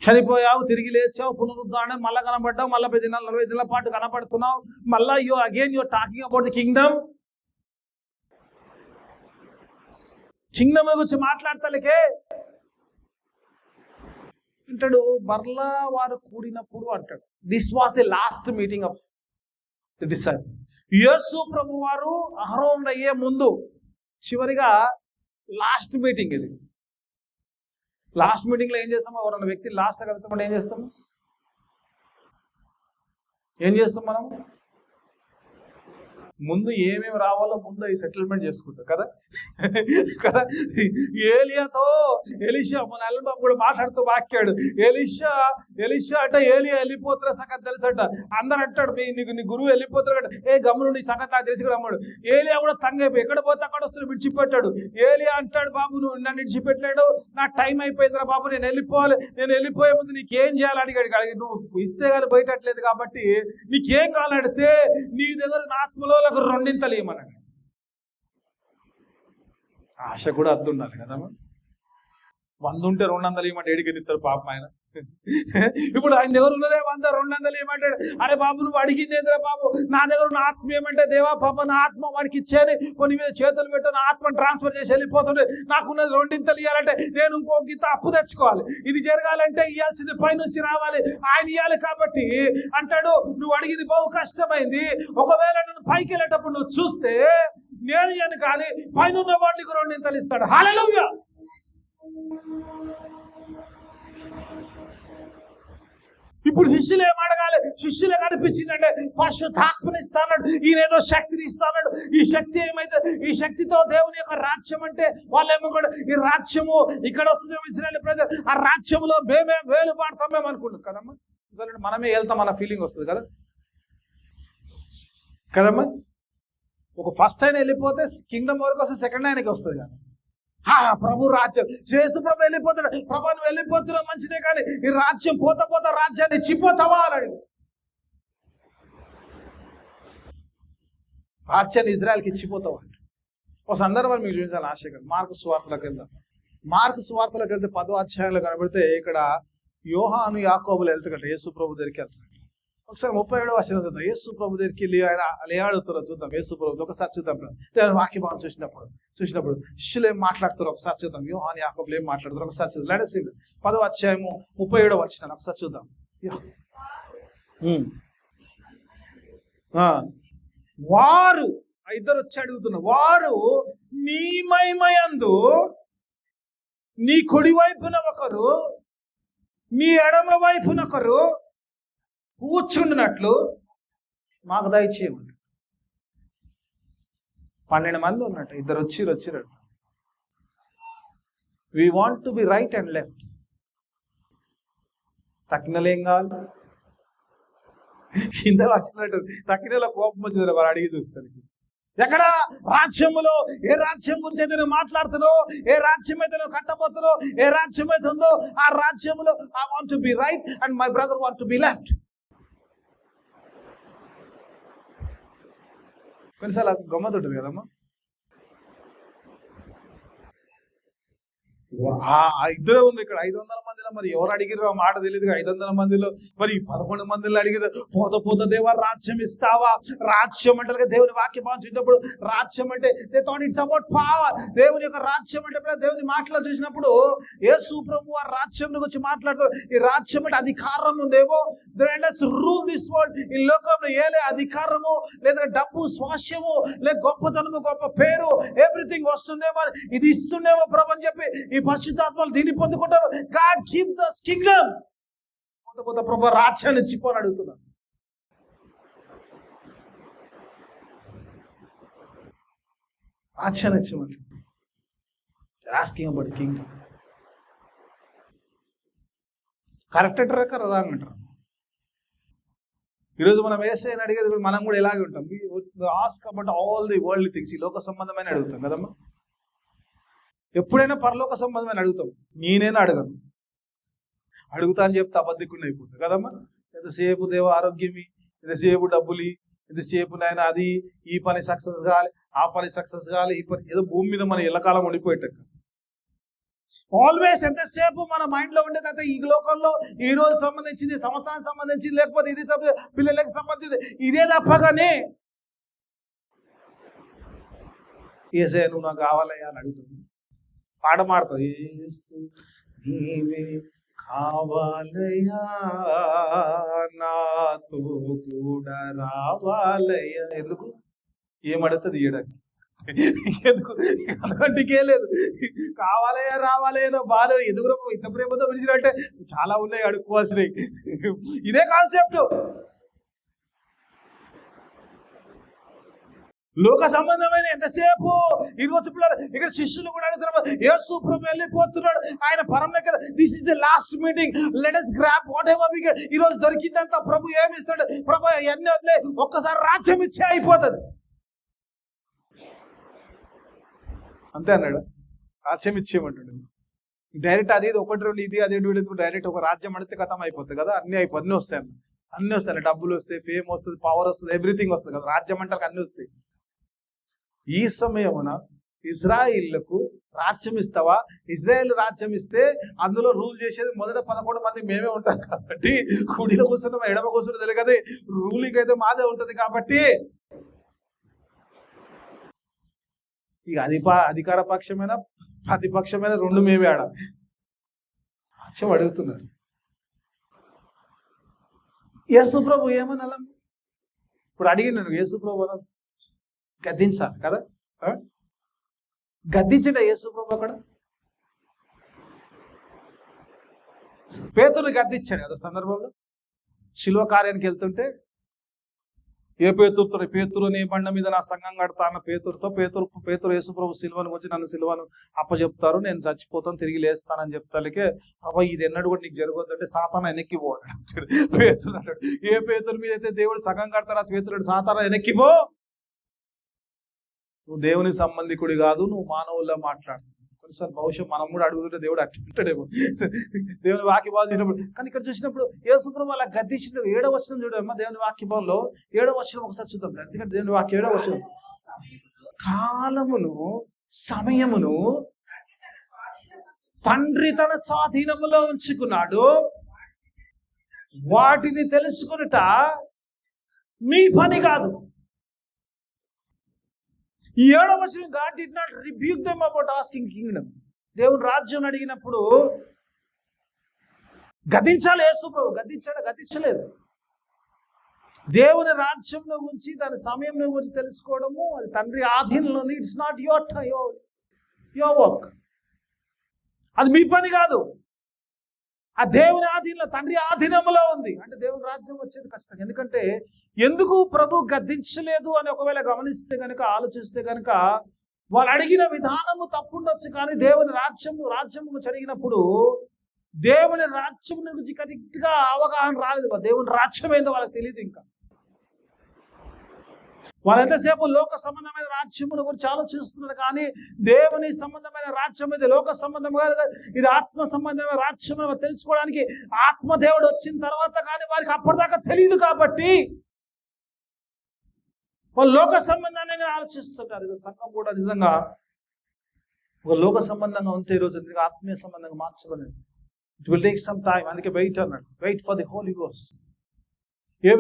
చనిపోయావు, తిరిగి లేచావు, పునరుద్ధరణ, మళ్ళా కనబడ్డావు, మళ్ళీ 10 దినాలు 40 దినాల పాటు కనపడుతున్నావు, మళ్ళా you're talking about the kingdom. Kingdom గురించి మాట్లాడతానికే అంటాడు. మరలా వారు కూడినప్పుడు అంటాడు, this was the last meeting of the disciples. Yesu ప్రభు వారు అహరోన్ అయ్యే ముందు చివరిగా లాస్ట్ మీటింగ్ ఇది. లాస్ట్ మీటింగ్ లో ఏం చేస్తాం? ఎవరన్నా వ్యక్తి లాస్ట్ వెళ్తామంటే ఏం చేస్తాం? మనం ముందు ఏమేమి రావాలో ముందు ఈ సెటిల్మెంట్ చేసుకుంటాం కదా కదా. ఏలియాతో ఎలీషా, మన అల్బాబు కూడా మాట్లాడుతూ వాక్యాడు, ఎలీషా అట ఏలియా వెళ్ళిపోతున్న సంగతి తెలుసట. అందరు అంటాడు, నీ గురువు వెళ్ళిపోతాడు, ఏ గమ్మును నీ సంగతి నాకు తెలిసి కూడా అమ్మాడు. ఏలియా కూడా తంగైపోయి ఎక్కడ పోతే అక్కడ వస్తుంది, విడిచిపెట్టాడు. ఏలియా అంటాడు, బాబు నువ్వు నన్ను విడిచిపెట్టలేడు, నా టైం అయిపోయిందిరా బాబు, నేను వెళ్ళిపోవాలి, నేను వెళ్ళిపోయే ముందు నీకేం చేయాలి అడిగాడు. నువ్వు ఇస్తే కానీ బయటట్లేదు కాబట్టి నీకేం కావాలని అడిగితే నీ దగ్గర నా ఆత్మలో 2 ఏమన్నాడు. ఆశ కూడా అద్దు ఉండాలి కదమ్మా. 100 ఉంటే 200 ఏమంటే ఏడికి ఇస్తారు పాపం ఆయన. ఇప్పుడు ఆయన దగ్గర ఉన్నదే 100, 200 ఏమంటాడు. అరే బాబు నువ్వు అడిగింది ఏంద్రా బాబు, నా దగ్గర ఉన్న ఆత్మ ఏమంటే, దేవా పాప నా ఆత్మ వాడికి ఇచ్చేది, కొన్ని మీద చేతులు పెట్టు, నా ఆత్మను ట్రాన్స్ఫర్ చేసి వెళ్ళిపోతుండే, నాకున్నది 2 ఇవ్వాలంటే నేను ఇంకో గిత్త అప్పు తెచ్చుకోవాలి, ఇది జరగాలంటే ఇవ్వాల్సింది పైనుంచి రావాలి, ఆయన ఇవ్వాలి. కాబట్టి అంటాడు, నువ్వు అడిగింది బహు కష్టమైంది, ఒకవేళ నన్ను పైకి వెళ్ళేటప్పుడు నువ్వు చూస్తే నేను ఇయ్యను, కానీ పైన ఉన్న వాడికి 2 ఇస్తాడు. హల్లెలూయా. ఇప్పుడు శిష్యులు ఏం అడగాలి? శిష్యులే కనిపించిందంటే పరిశుద్ధాత్మని ఇస్తాడు, ఈయనేదో శక్తిని ఇస్తాడు. ఈ శక్తి ఏమైతే, ఈ శక్తితో దేవుని యొక్క రాజ్యం అంటే వాళ్ళేమో కూడా ఈ రాజ్యము ఇక్కడ వస్తుందేమో ఇశ్రాయేలు ప్రజలు, ఆ రాజ్యంలో మేమే వేలు పాడతాం మేము అనుకుంటాం కదమ్మా. మనమే వెళ్తాం అన్న ఫీలింగ్ వస్తుంది కదా కదమ్మా. ఒక ఫస్ట్ ఆయన వెళ్ళిపోతే కింగ్డమ్ వరకు వస్తే సెకండ్ ఆయనకి వస్తుంది కదా. ప్రభు రాజ్యం చేస్తూ ప్రభు వెళ్ళిపోతాడు. ప్రభు నువ్వు వెళ్ళిపోతున్నావు మంచిదే, కానీ ఈ రాజ్యం పోతా రాజ్యాన్ని ఇచ్చిపోతావా అని. రాజ్యాన్ని ఇజ్రాయెల్కి ఇచ్చిపోతావా అంటే ఒక సందర్భాన్ని మీకు చూపించాలి ఆశ. మార్కు సువార్తలకు వెళ్దాం. మార్కు సువార్తలకు వెళ్తే 10వ అధ్యాయంలో కనబడితే ఇక్కడ యోహాను యాకోబులు వెళ్తాడు యేసు ప్రభు దగ్గరికి వెళ్తాడు. ఒకసారి 37వ వచనం చూద్దాం. యేసు ప్రభు దగ్గరికి వెళ్ళి ఆయన లేడుతున్నారు చూద్దాం. యేసు ప్రభు ఒకసారి చూద్దాం. వాక్యం చూసినప్పుడు శిష్యులు ఏం మాట్లాడుతారు ఒకసారి చూద్దాం. యోహాను యాకోబులు ఏం మాట్లాడుతారు ఒకసారి చూద్దాం. లేడస్ 10వ అధ్యాయము 37వ వచనం ఒకసారి చూద్దాం. వారు ఇద్దరు వచ్చి అడుగుతున్నారు, వారు నీ మహిమయందు నీ కుడి వైపున ఒకరు, నీ ఎడమ వైపున ఒకరు కూర్చుండినట్లు మాకు దయచేయమంటారు. 12 మంది ఉన్నట్టు, ఇద్దరు వచ్చి we want to be right and left. తక్కినలేం కావాలి? కింద వచ్చినట్టు తక్కినలో కోపం వచ్చింది వారు అడిగి చూస్తానికి. ఎక్కడ? రాజ్యములో. ఏ రాజ్యం గురించి అయితే నువ్వు మాట్లాడుతున్నావు, ఏ రాజ్యం అయితే నువ్వు కట్టబోతున్నావు, ఏ రాజ్యం అయితే ఉందో ఆ రాజ్యములో I want to be right and my brother want to be left. కొన్నిసార్లు గమ్మతుంటుంది కదమ్మా. ఇద్దరే ఉన్నారు ఇక్కడ 500 మందిలో. మరి ఎవరు అడిగిరు ఆ మాట తెలియదు. 500 మందిలో మరి 11 మందిలో అడిగిరు. పోత దేవా రాజ్యం ఇస్తావా? రాజ్యం అంటే దేవుని వాక్యం భావించేటప్పుడు రాజ్యం అంటే they thought it's about power. దేవుని యొక్క రాజ్యం అంటే దేవుని మాటలు చూసినప్పుడు యేసు ప్రభు ఆ రాజ్యం గురించి మాట్లాడుతారు. ఈ రాజ్యం అంటే అధికారం ఉందేమో, రూల్ దిస్ వరల్డ్. ఈ లోకంలో ఏలే అధికారము లేదా డబ్బు, స్వాస్యము లేదా గొప్పతనము, గొప్ప పేరు, ఎవ్రీథింగ్ వస్తుందేమో, ఇది ఇస్తుందేమో ప్రభు అని చెప్పి ఈ పరిశుద్ధాత్మలు దీన్ని పొందుకుంటారు. God keep this kingdom. కొత్త ప్రభు రాజ్యాన్ని ఇచ్చిపోని అడుగుతున్నారు. రాజ్యాన్ని ఇచ్చిపోండి. Asking about kingdom. కరెక్ట్ అంటారా కదా రాంగ్ అంటారా? ఈరోజు మనం యేసయ్యని అడిగేది మనం కూడా ఇలాగే ఉంటాం. Ask about all the world things. ఈ లోక సంబంధమైన అడుగుతాం కదమ్మా. ఎప్పుడైనా పరలోక సంబంధమైన అడుగుతాం. నేనైనా అడగను. అడుగుతా అని చెప్తే అబద్ధికుండా అయిపోతుంది కదమ్మా. ఎంతసేపు దేవ ఆరోగ్యమి, ఎంతసేపు డబ్బులు, ఎంతసేపు నాయన అది, ఈ పని సక్సెస్ కావాలి, ఆ పని సక్సెస్ కావాలి, ఈ పని ఏదో భూమి మీద మన ఎల్లకాలం ఉండిపోయేటక్క. ఆల్వేస్ ఎంతసేపు మన మైండ్ లో ఉండేది అయితే ఈ లోకంలో ఈ రోజు సంబంధించింది, సంవత్సరానికి సంబంధించింది, లేకపోతే ఇది పిల్లలకి సంబంధించింది, ఇదే తప్పగానే యేసయ్య నువ్వు నాకు కావాలయ్యా అని అడుగుతుంది. పాట మాడతావు, యేసు నీవే కావాలయ్యా, నాతో కూడా రావాలయ్యా. ఎందుకు? ఏమడుతుంది ఇయ్యడానికి? ఎందుకు? అందుకంటే లేదు. కావాలయ్యా రావాలయ్యా బాగా ఎదుగురు ఇంత ప్రేమతో పిలిచినట్టే చాలా ఉన్నాయి అడుక్కోవాల్సినవి. ఇదే కాన్సెప్ట్. లోక సంబంధమైన ఎంతసేపు ఈరోజు పిల్లలు ఇక్కడ శిష్యులు కూడా అడుగుతున్నారు. యేసు ప్రభు వెళ్ళిపోతున్నాడు, ఆయన పరలోక. This is the last meeting, let us grab whatever we get. ఈ రోజు దొరికిందంతా ప్రభు ఏమి ఇస్తాడు? ప్రభు ఎన్ని వదిలే ఒక్కసారి రాజ్యం ఇచ్చే అయిపోతుంది అంతే అన్నాడు. రాజ్యం ఇచ్చేయమంటాడు డైరెక్ట్. అది ఒకటి రెండు ఇది అదే డైరెక్ట్ ఒక రాజ్యం అడితే కథం అయిపోతుంది కదా. అన్ని వస్తాయి, అన్ని వస్తాయి. డబ్బులు వస్తాయి, ఫేమ్ వస్తుంది, పవర్ వస్తుంది, ఎవ్రీథింగ్ వస్తుంది కదా. రాజ్యం అంటే అన్ని వస్తాయి. ఈ సమయమున ఇజ్రాయిల్లకు రాజ్యం ఇస్తావా? ఇజ్రాయెల్ రాజ్యం ఇస్తే అందులో రూల్ చేసేది మొదట 11 మంది మేమే ఉంటాం కాబట్టి, కుడిలో కూర్చున్నాం ఎడమ కూర్చున్నా తెలియదు, రూలింగ్ అయితే మాదే ఉంటుంది కాబట్టి ఇక అధికార పక్షమైన ప్రతిపక్షమైన రెండు మేమే ఆడ రాజ్యం అడుగుతున్నారు. యేసు ప్రభు ఏమని అలా ఇప్పుడు అడిగినాను. యేసు ప్రభు గద్దించాలి కదా, గద్దించట యేసు ప్రభు అక్కడ పేతురుని గద్దించాడు కదా సందర్భంలో. శిలువ కార్యానికి వెళ్తుంటే ఏ పేతురు నీ బండ మీద నా సంఘం కడతా అన్న పేతురు యేసు ప్రభు సిలువను వచ్చి నన్ను సిలువను అప్పచెప్తారు, నేను చచ్చిపోతాను, తిరిగి లేస్తానని చెప్తానికే అబ్బా ఇది ఎన్నడూ కూడా నీకు జరగొద్దంటే సాతాను వెనక్కిపోడు పేతురు అన్నాడు. ఏ పేతురు మీద అయితే దేవుడు సంఘం కడతారా పేతురుడు సాతాను వెనక్కిపో, నువ్వు దేవుని సంబంధికుడి కాదు, నువ్వు మానవుల్లా మాట్లాడుతున్నావు. కొన్నిసార్లు బహుశా మనం కూడా అడుగుతుంటే దేవుడు అట్టుంటాడేమో దేవుని వాక్యభావం చూసినప్పుడు. కానీ ఇక్కడ చూసినప్పుడు యేసు ప్రభు అలా గద్దించిన 7వ వచనం చూడమ్మా. దేవుని వాక్యభావంలో 7వ వచనం ఒకసారి చూద్దాం. ఎందుకంటే దేవుని వాక్యం 7వ వచనం, కాలమును సమయమును తండ్రి తన స్వాధీనములో ఉంచుకున్నాడు, వాటిని తెలుసుకునుట మీ పని కాదు. ఈ 7వ వచనం God did not rebuke them about asking kingdom. దేవుని రాజ్యం అడిగినప్పుడు గద్దించాలి యేసు ప్రభు. గద్దించలేదు. దేవుని రాజ్యంలో గురించి దాని సమయంలో గురించి తెలుసుకోవడము అది తండ్రి ఆధీనంలో. It's not your work. అది మీ పని కాదు. ఆ దేవుని ఆధీనంలో, తండ్రి ఆధీనంలో ఉంది. అంటే దేవుని రాజ్యం వచ్చేది ఖచ్చితంగా. ఎందుకంటే ఎందుకు ప్రభు గద్దించలేదు అని ఒకవేళ గమనిస్తే కనుక, ఆలోచిస్తే కనుక వాళ్ళు అడిగిన విధానము తప్పుండొచ్చు. కానీ దేవుని రాజ్యం గురించి అడిగినప్పుడు దేవుని రాజ్యం గురించి కరెక్ట్గా అవగాహన రాలేదు. దేవుని రాజ్యం ఏందో వాళ్ళకి తెలియదు. ఇంకా వాళ్ళు ఎంతసేపు లోక సంబంధమైన రాజ్యముల గురించి ఆలోచిస్తున్నారు, కానీ దేవుని సంబంధమైన రాజ్యం ఇది లోక సంబంధం కాదు, ఇది ఆత్మ సంబంధమైన రాజ్యం తెలుసుకోవడానికి ఆత్మదేవుడు వచ్చిన తర్వాత కానీ వారికి అప్పటిదాకా తెలియదు. కాబట్టి వాళ్ళు లోక సంబంధాన్ని ఆలోచిస్తుంటారు. సంఘం కూడా నిజంగా ఒక లోక సంబంధంగా ఉంటే ఈరోజు ఆత్మీయ సంబంధంగా మార్చబడింది. It will take some time. అందుకే వెయిట్ అన్నాడు, wait for the Holy Ghost.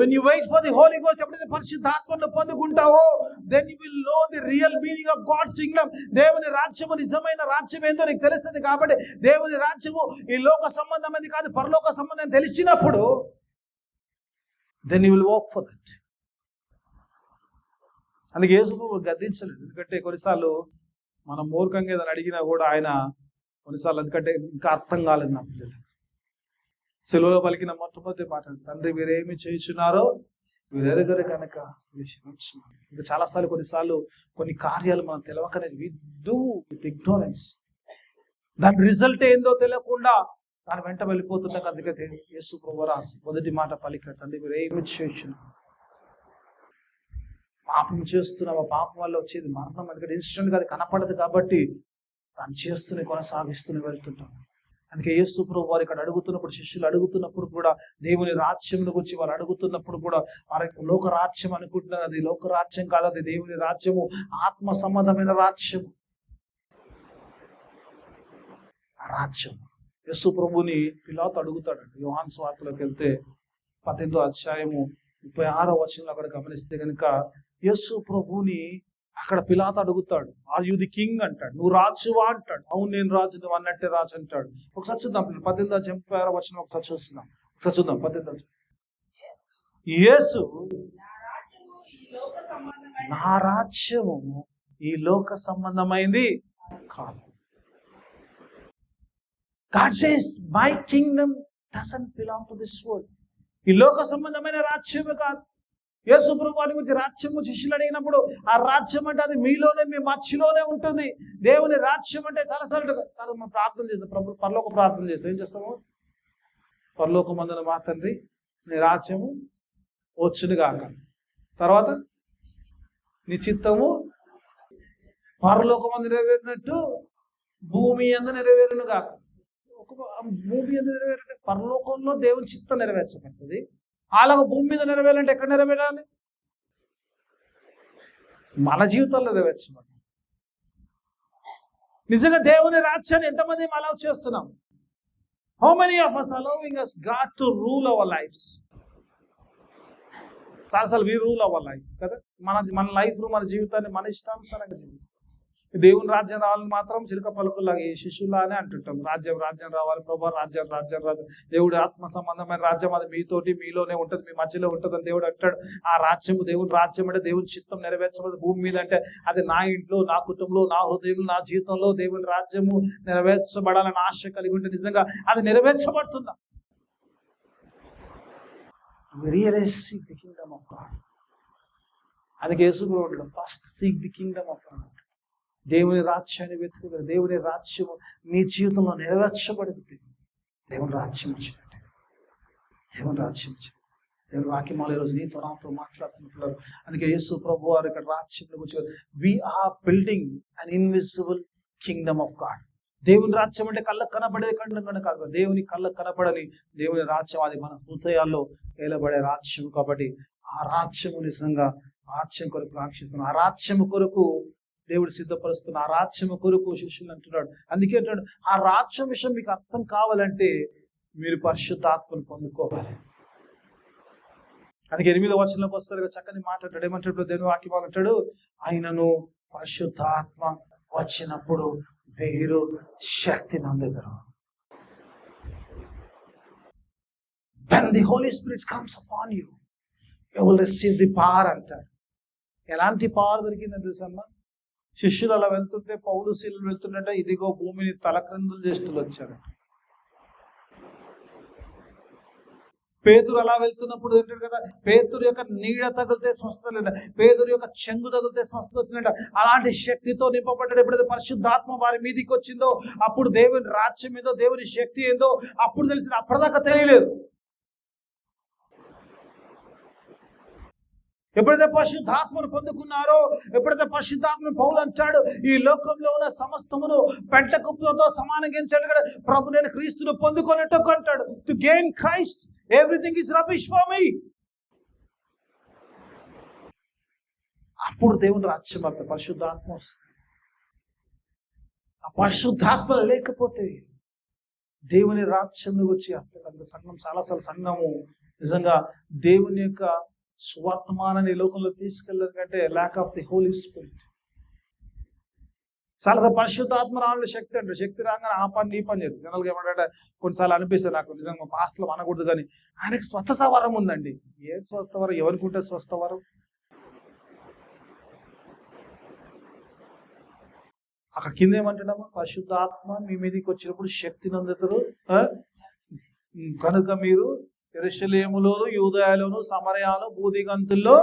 When you wait for the Holy Ghost, ఎప్పుడైతే పరిశుద్ధాత్మను పొందుకుంటావో, then you will know the real meaning of God's kingdom. దేవుని రాజ్యము నిజమైన రాజ్యం ఏందో నీకు తెలుస్తుంది. కాబట్టి దేవుని రాజ్యము ఈ లోక సంబంధమైనది కాదు, పరలోక సంబంధం తెలిసినప్పుడు then you will walk for that. అందుకే యేసు ప్రభువు గద్దించలేదు. ఎందుకంటే కొన్నిసార్లు మనం మూర్ఖంగా ఏదైనా అడిగినా కూడా ఆయన కొన్నిసార్లు ఎందుకంటే ఇంకా అర్థం కాలేదు నా పిల్లలు. సెలవులో పలికిన మొట్టమొదటి మాట, తండ్రి మీరేమి చేయుచున్నారో వీరెరుగరు కనుక ఇంకా చాలాసార్లు కొన్నిసార్లు కొన్ని కార్యాలు మనం తెలవకనే వి డూ విత్ ఇగ్నోరెన్స్. దాని రిజల్ట్ ఏందో తెలియకుండా దాని వెంట వెళ్ళిపోతున్నాం. అందుకే యేసు ప్రభువు రాసి మొదటి మాట పలికాడు, తండ్రి మీరేమి చేయుచున్నారు. పాపం చేస్తున్నావు, పాపం వల్ల వచ్చేది మరణం. ఎందుకంటే ఇన్స్టెంట్గా అది కనపడదు కాబట్టి దాన్ని చేస్తూనే కొనసాగిస్తూనే వెళ్తుంటాం. అందుకే యేసు ప్రభువు వారు ఇక్కడ అడుగుతున్నప్పుడు, శిష్యులు అడుగుతున్నప్పుడు కూడా, దేవుని రాజ్యం గురించి వారు అడుగుతున్నప్పుడు కూడా, వారి లోక రాజ్యం అనుకుంటున్నారు. అది లోక రాజ్యం కాదు, అది దేవుని రాజ్యము, ఆత్మ సంబంధమైన రాజ్యం. ఆ రాజ్యం యేసు ప్రభువుని పిలాతు అడుగుతాడండి. యోహాను సువార్తలోకి వెళ్తే 18వ అధ్యాయము 36వ వచనంలో అక్కడ గమనిస్తే కనుక యేసు ప్రభువుని అక్కడ పిలాతు అడుగుతాడు, ఆర్ యు ది కింగ్ అంటాడు. నువ్వు రాజువా అంటాడు. అవును నేను రాజు, నువ్వు అన్నట్టే రాజు అంటాడు. ఒకసారి చూద్దాం 18వ అధ్యాయం 36వ వచనం ఒకసారి చూస్తున్నాం. ఒకసారి చూద్దాం 18వ యేసు, నా రాజ్యము ఈ లోక సంబంధమైంది కాదు. God says my kingdom doesn't belong to this world. ఈ లోక సంబంధమైన రాజ్యమే కాదు. యేసు ప్రభువుని గురించి రాజ్యము శిష్యులు అడిగినప్పుడు, ఆ రాజ్యం అంటే అది మీలోనే, మీ మధ్యలోనే ఉంటుంది. దేవుని రాజ్యం అంటే చాలాసార్లు మనం ప్రార్థన చేస్తాం, పరలోక ప్రార్థన చేస్తాం. ఏం చేస్తాము? పరలోకమందున మా తండ్రి నీ రాజ్యము వచ్చును గాక, తర్వాత నీ చిత్తము పరలోకమందు నెరవేరినట్టు భూమి యందు నెరవేరును గాక. భూమి యందు నెరవేరంటే పరలోకంలో దేవుని చిత్తం నెరవేర్చబడుతుంది. అలాగే భూమి మీద నెరవేరాలంటే ఎక్కడ నెరవేరాలి? మన జీవితాల్లో నెరవేర్చబడాలి. నిజంగా దేవుని రాజ్యాన్ని ఎంతమంది అలౌ చేస్తున్నాం? How many of us allowing us God to rule our lives? చాలాసార్లు we rule our life కదా. మన లైఫ్ మన జీవితాన్ని మన ఇష్టానుసారంగా జీవిస్తాం. దేవుని రాజ్యం రావాలని మాత్రం చిలుక పలుకులాగా ఈ శిష్యులానే అంటుంటాం. రాజ్యం రావాలి ప్రభా, రాజ్యం. దేవుడు ఆత్మ సంబంధమైన రాజ్యం, అది మీతోటి మీలోనే ఉంటుంది, మీ మధ్యలో ఉంటుంది అని దేవుడు అంటాడు. ఆ రాజ్యము దేవుని రాజ్యం అంటే దేవుని చిత్తం నెరవేర్చబడి భూమి మీద అంటే అది నా ఇంట్లో, నా కుటుంబంలో, నా హృదయంలో, నా జీవితంలో దేవుని రాజ్యము నెరవేర్చబడాలని ఆశ కలిగి ఉంటే నిజంగా అది నెరవేర్చబడుతుందా? అందుకే యేసు ప్రభువు first seek the Kingdom of God. దేవుని రాజ్యాన్ని వెతుకుతారు. దేవుని రాజ్యము నీ జీవితంలో నెరవేర్చబడింది. దేవుని రాజ్యం వచ్చినట్టు, దేవుని రాజ్యం వచ్చింది. దేవుని వాక్యమాలు ఈరోజు నీతో నాతో మాట్లాడుతున్నారు. అందుకే యేసు ప్రభు వారు ఇక్కడ రాజ్యంలో వచ్చారు. We are building an invisible kingdom of God. దేవుని రాజ్యం అంటే కళ్ళకు కనబడేది కంటే కాదు, దేవుని కళ్ళకు కనబడని దేవుని రాజ్యం, అది మన హృదయాల్లో ఏలబడే రాజ్యం. కాబట్టి ఆ రాజ్యము నిజంగా రాజ్యం కొరకు రాక్షిస్తున్నాం. ఆ రాజ్యము కొరకు దేవుడు సిద్ధపరుస్తున్న, ఆ రాజ్యము కొరకు శిష్యులు అంటున్నాడు. అందుకే అంటున్నాడు, ఆ రాజ్యం విషయం మీకు అర్థం కావాలంటే మీరు పరిశుద్ధాత్మను పొందుకోవాలి. అందుకే 8వ వచనంలోకి వస్తారు చక్కని మాట్లాడాడు. ఏమంటాడు దేవుని వాక్యం అంటాడు, ఆయనను పరిశుద్ధాత్మ వచ్చినప్పుడు మీరు శక్తి నందెదరు. When the Holy Spirit comes upon you, you will receive the power అంటాడు. ఎలాంటి పవర్ దొరికిందని తెలుసమ్మా? శిష్యులు అలా వెళ్తుంటే, పౌలు శీలు వెళ్తుంటే, ఇదిగో భూమిని తలక్రిందులు చేస్తులు వచ్చారు. పేతురు అలా వెళ్తున్నప్పుడు ఏంటాడు కదా, పేతురు యొక్క నీడ తగిలితే స్వస్థత లేదా, పేతురు యొక్క చెంగు తగిలితే స్వస్థత వచ్చినట్ట. అలాంటి శక్తితో నింపబడ్డాడు. ఎప్పుడైతే పరిశుద్ధాత్మ వారి మీదికి వచ్చిందో అప్పుడు దేవుని రాజ్యం ఏదో, దేవుని శక్తి ఏందో అప్పుడు తెలిసింది. అప్పటిదాకా తెలియలేదు. ఎప్పుడైతే పరిశుద్ధాత్మను పొందుకున్నారో, ఎప్పుడైతే పరిశుద్ధాత్మను పౌలు అంటాడు, ఈ లోకంలో ఉన్న సమస్తమును పెంట కుప్పలతో సమానంగా ఎంచాడు కదా ప్రభు, నేను క్రీస్తును పొందుకున్నట్టు అంటాడు. To gain Christ everything is rubbish for me. అప్పుడు దేవుని రాజ్యం అంత పరిశుద్ధాత్మ వస్తుంది. ఆ పరిశుద్ధాత్మ లేకపోతే దేవుని రాజ్యంలో వచ్చి అర్థం సంఘం చాలాసార్లు సంఘము నిజంగా దేవుని యొక్క సువర్తమానాన్ని లోకంలో తీసుకెళ్ళారు కంటే lack of the Holy Spirit. చాలాసార్లు పరిశుద్ధాత్మ రావడం శక్తి అంటారు. శక్తి రాగానే ఆ పని ఈ పని చేస్తుంది. జనరల్గా ఏమంటే కొన్నిసార్లు అనిపిస్తుంది నాకు, నిజంగా పాస్టర్లు అనకూడదు కానీ ఆయనకి స్వస్థత వరం ఉందండి. ఏ స్వస్థ వరం? ఎవరికి ఉంటే స్వస్థ వరం? అక్కడ కింద ఏమంటున్నాము, పరిశుద్ధాత్మ మీ మీదకి వచ్చినప్పుడు శక్తి నందుతారు కనుక మీరు యెరూషలేములోను యూదయలోను సమరయాను భూదిగంతుల్లో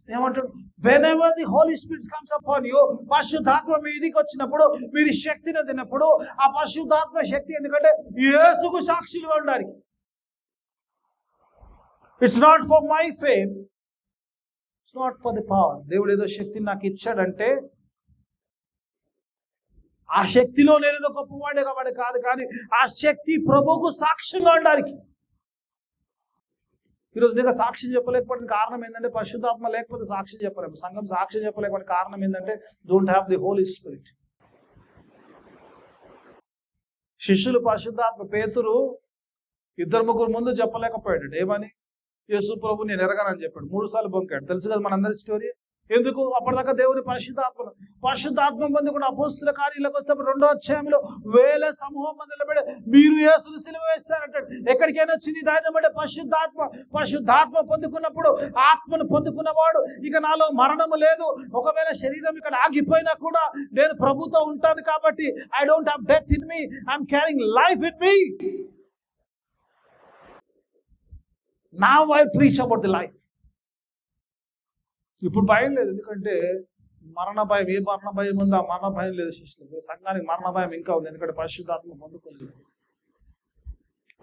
ఏమంటాడు, whenever the Holy Spirit comes upon you, పరిశుద్ధాత్మ మీదికి వచ్చినప్పుడు మీరు శక్తిని తిన్నప్పుడు ఆ పరిశుద్ధాత్మ శక్తి ఎందుకంటే యేసుకు సాక్షులుగా ఉండడానికి. It's not for my fame, it's not for the power. దేవుడు ఏదో శక్తిని నాకు ఇచ్చాడంటే ఆ శక్తిలో నేనేదో గొప్పవాడే కాబట్టి కాదు, కానీ ఆ శక్తి ప్రభువుకు సాక్ష్యంగా ఉండడానికి. ఈరోజు నీకు సాక్ష్యం చెప్పలేకపోవడానికి కారణం ఏంటంటే పరిశుద్ధాత్మ లేకపోతే సాక్ష్యం చెప్పలేము. సంఘం సాక్ష్యం చెప్పలేకపోతే కారణం ఏంటంటే don't have the Holy Spirit. శిష్యులు పరిశుద్ధాత్మ పేతురు 2-3 ముందు చెప్పలేకపోయాడు. ఏమని? యేసు ప్రభు నేను ఎరగనని చెప్పాడు. 3 సార్లు బొంకాడు. తెలుసు కదా మనందరి స్టోరీ. ఎందుకు? అప్పటిదాకా దేవుని పరిశుద్ధాత్మ పొందుకున్న అపోస్తుల కార్యాలకు వస్తే 2వ అధ్యాయంలో వేల సమూహం మంది నిలబడి మీరు యేసును సిలువ వేస్తారంటాడు. ఎక్కడికైనా వచ్చింది ధైర్యం అంటే పరిశుద్ధాత్మ పొందుకున్నప్పుడు, ఆత్మను పొందుకున్నవాడు ఇక నాలో మరణము లేదు, ఒకవేళ శరీరం ఇక్కడ ఆగిపోయినా కూడా నేను ప్రభుతో ఉంటాను కాబట్టి I don't have death in me, I'm carrying life in me. Now I preach about the life. ఇప్పుడు భయం లేదు, ఎందుకంటే మరణ భయం. ఏ మరణ భయం ఉందో ఆ మరణ భయం లేదు శిష్యులకు. సంఘానికి మరణ భయం ఇంకా ఉంది, ఎందుకంటే పరిశుద్ధాత్మ పొందుకుంది.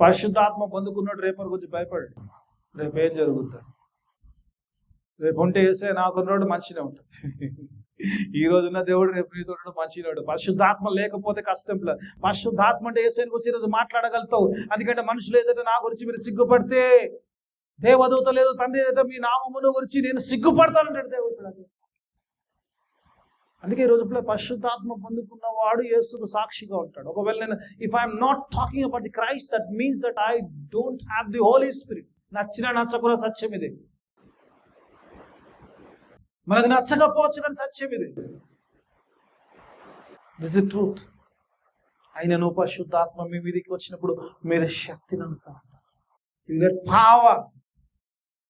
పరిశుద్ధాత్మ పొందుకున్నాడు రేపటి గురించి భయపడు. రేపు ఏం జరుగుతుంది? రేపు ఉంటే వేసే నాతో మంచిగా ఉంటుంది. ఈ రోజున్న దేవుడు రేపు నీతో మంచిగా ఉంటాడు. పరిశుద్ధాత్మ లేకపోతే కష్టం. పరిశుద్ధాత్మ అంటే వేసేని గురించి ఈరోజు మాట్లాడగలుగుతావు. ఎందుకంటే మనుషులు ఏదంటే నా గురించి మీరు సిగ్గుపడితే, దేవదూత లేదు తండ్రి ఏదో మీ నామమును గురించి నేను సిగ్గుపడతానంటాడు దేవుడు. అందుకే ఈ రోజు పరిశుద్ధాత్మ పొందుకున్నవాడు యేసుకు సాక్షిగా ఉంటాడు. ఒకవేళ నేను if I'm not talking about the Christ, that means that I don't have the Holy Spirit. నచ్చినా నచ్చకున్న సత్యం ఇది. మనకు నచ్చకపోవచ్చు కానీ సత్యం ఇది. This is truth. అయినను పరిశుద్ధాత్మ మీ మీదకి వచ్చినప్పుడు మీరు శక్తిని అందుతారు.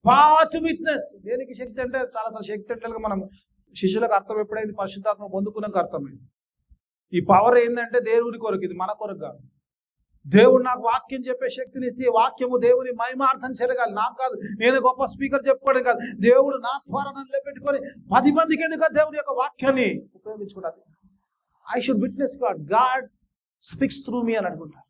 Power to witness. దేనికి శక్తి అంటే చాలాసార్లు శక్తి అంటే మనం శిష్యులకు అర్థం ఎప్పుడైంది? పరిశుద్ధాత్మ పొందుకున్నాక అర్థమైంది. ఈ పవర్ ఏంటంటే దేవుని కొరకు, ఇది మన కొరకు కాదు. దేవుడు నాకు వాక్యం చెప్పే శక్తిని ఇస్తే వాక్యము దేవుని మహిమార్థం జరగాలి, నాకు కాదు. నేను గొప్ప స్పీకర్ చెప్పుకోవడం కాదు. దేవుడు నా ద్వారా నన్ను నిలబెట్టుకొని 10 మందికి ఎందుకు దేవుని యొక్క వాక్యాన్ని ఉపయోగించుకోవడానికి. I should witness God. God speaks through me అని అనుకుంటారు.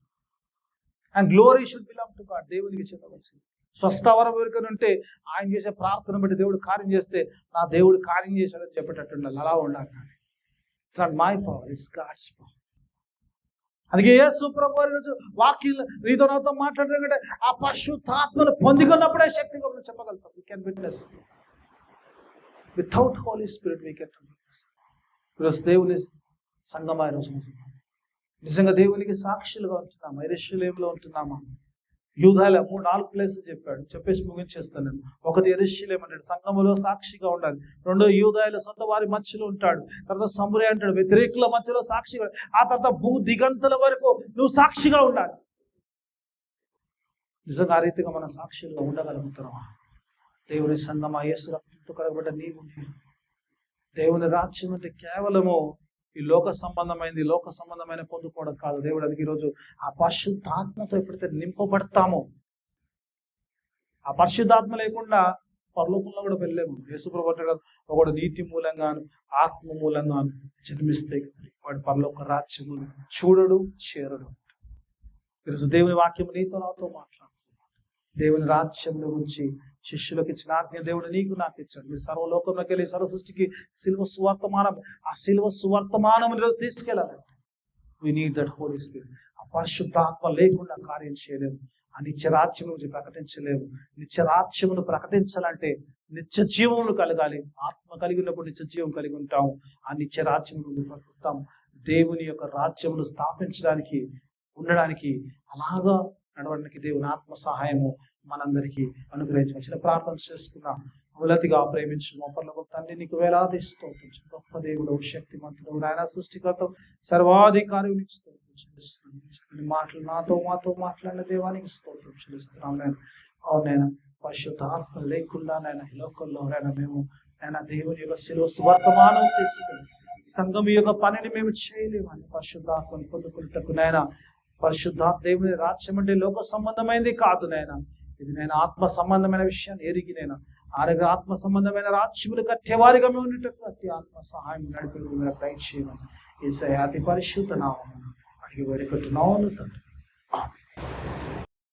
And glory should belong to God. దేవునికి చెప్పవలసింది. స్వస్థవరం ఎవరికైనా ఉంటే ఆయన చేసే ప్రార్థన బట్టి దేవుడు కార్యం చేస్తే నా దేవుడు కార్యం చేశాడని చెప్పేటట్టు ఉండాలి. అలా ఉండాలి. కానీ it's not my power, it's God's power. అందుకే యేసు ప్రభువు ఈరోజు వాక్యం నీతో నాతో మాట్లాడేంటే ఆ పరిశుద్ధాత్మను పొందుకున్నప్పుడే శక్తి గురించి చెప్పగలుగుతాం. We can witness. Without Holy Spirit we can witness. ఈరోజు దేవుని సంగమా, ఈరోజు నిజంగా దేవునికి సాక్షులుగా ఉంటున్నామా? యెరూషలేములో ఉంటున్నామా? యూదాలో 3-4 ప్లేసెస్ చెప్పాడు. చెప్పేసి ముగించేస్తాను నేను. 1 యెరూషలేము అంటాడు, సంఘములో సాక్షిగా ఉండాలి. 2 యూదాయలో సొంత వారి మధ్యలో ఉంటాడు. తర్వాత సమరయ అంటాడు, వ్యతిరేకుల మధ్యలో సాక్షిగా. ఆ తర్వాత భూ దిగంతుల వరకు నువ్వు సాక్షిగా ఉండాలి. నిజంగా ఆ రీతిగా మనం సాక్షులుగా ఉండగలుగుతున్నామా? దేవుని సంఘమా, యేసు రక్తంతో కడగబడ్డ నీవు నేను. దేవుని రాజ్యం అంటే కేవలము ఈ లోక సంబంధమైన పొందుకోవడం కాదు. దేవుడు అందుకే ఈరోజు ఆ పరిశుద్ధాత్మతో ఎప్పుడైతే నింపబడతామో, ఆ పరిశుద్ధాత్మ లేకుండా పరలోకంలో కూడా వెళ్ళలేము. యేసుప్రభు అంటాడు కదా, ఒకడు నీతి మూలంగాను ఆత్మ మూలంగాను జన్మిస్తే వాడు పరలోక రాజ్యము చూడడు చేరడు. ఈరోజు దేవుని వాక్యం నీతో నాతో మాట్లాడుతున్నాడు. దేవుని రాజ్యం గురించి శిష్యులకు ఇచ్చిన ఆజ్ఞ దేవుడు నీకు నాకు ఇచ్చాడు. మీరు సర్వలోకంలోకి వెళ్ళి సర్వ సృష్టికి సిల్వ సువర్తమానం, ఆ సిల్వ సువర్తమానం తీసుకెళ్ళాలంటే we need that Holy Spirit. ఆ పరిశుద్ధాత్మ లేకుండా కార్యం చేయలేము. ఆ నిత్యరాజ్యమును ప్రకటించలేము. నిత్యరాజ్యమును ప్రకటించాలంటే నిత్య జీవమును కలగాలి. ఆత్మ కలిగి ఉన్నప్పుడు నిత్య జీవం కలిగి ఉంటాము. ఆ నిత్య రాజ్యమును ప్రకటిస్తాము. దేవుని యొక్క రాజ్యమును స్థాపించడానికి, ఉండడానికి, అలాగా నడవడానికి దేవుని ఆత్మ సహాయము మనందరికీ అనుగ్రహించిన ప్రార్థన చేసుకున్నాం. మొదటిగా ప్రేమించు మా పరలోక తండ్రి, నీకు వేలాది స్తోత్రం. గొప్ప దేవుడు, శక్తిమంతుడు, ఆయన సృష్టికర్త, సర్వాధికారి మాటలు మాతో మాట్లాడిన దేవానికి స్తోత్రం చెల్లిస్తున్నాం. నేను పరిశుద్ధ ఆత్మ లేకుండా నేను ఈ లోకంలో మేము దేవుని యొక్క శిలువ సువర్తమానం తీసుకుని సంఘం యొక్క పనిని మేము చేయలేమని పరిశుద్ధాత్మను పొందుకున్నట్టుకు నాయన, పరిశుద్ధాత్మ దేవుని రాజ్యం అంటే లోక సంబంధమైనది కాదు నాయన, ఇది నేను ఆత్మ సంబంధమైన విషయాన్ని ఎరిగి నేను ఆత్మ సంబంధమైన రాజ్యములు కట్టేవారిగా మేము ఉన్నట్టుకు అతి ఆత్మ సహాయం నడిపి మీరు దయచేయమని యేసయ్య అతి పరిశుద్ధ నామమున అడిగి వేడుకుంటున్నాను తండ్రి. ఆమేన్.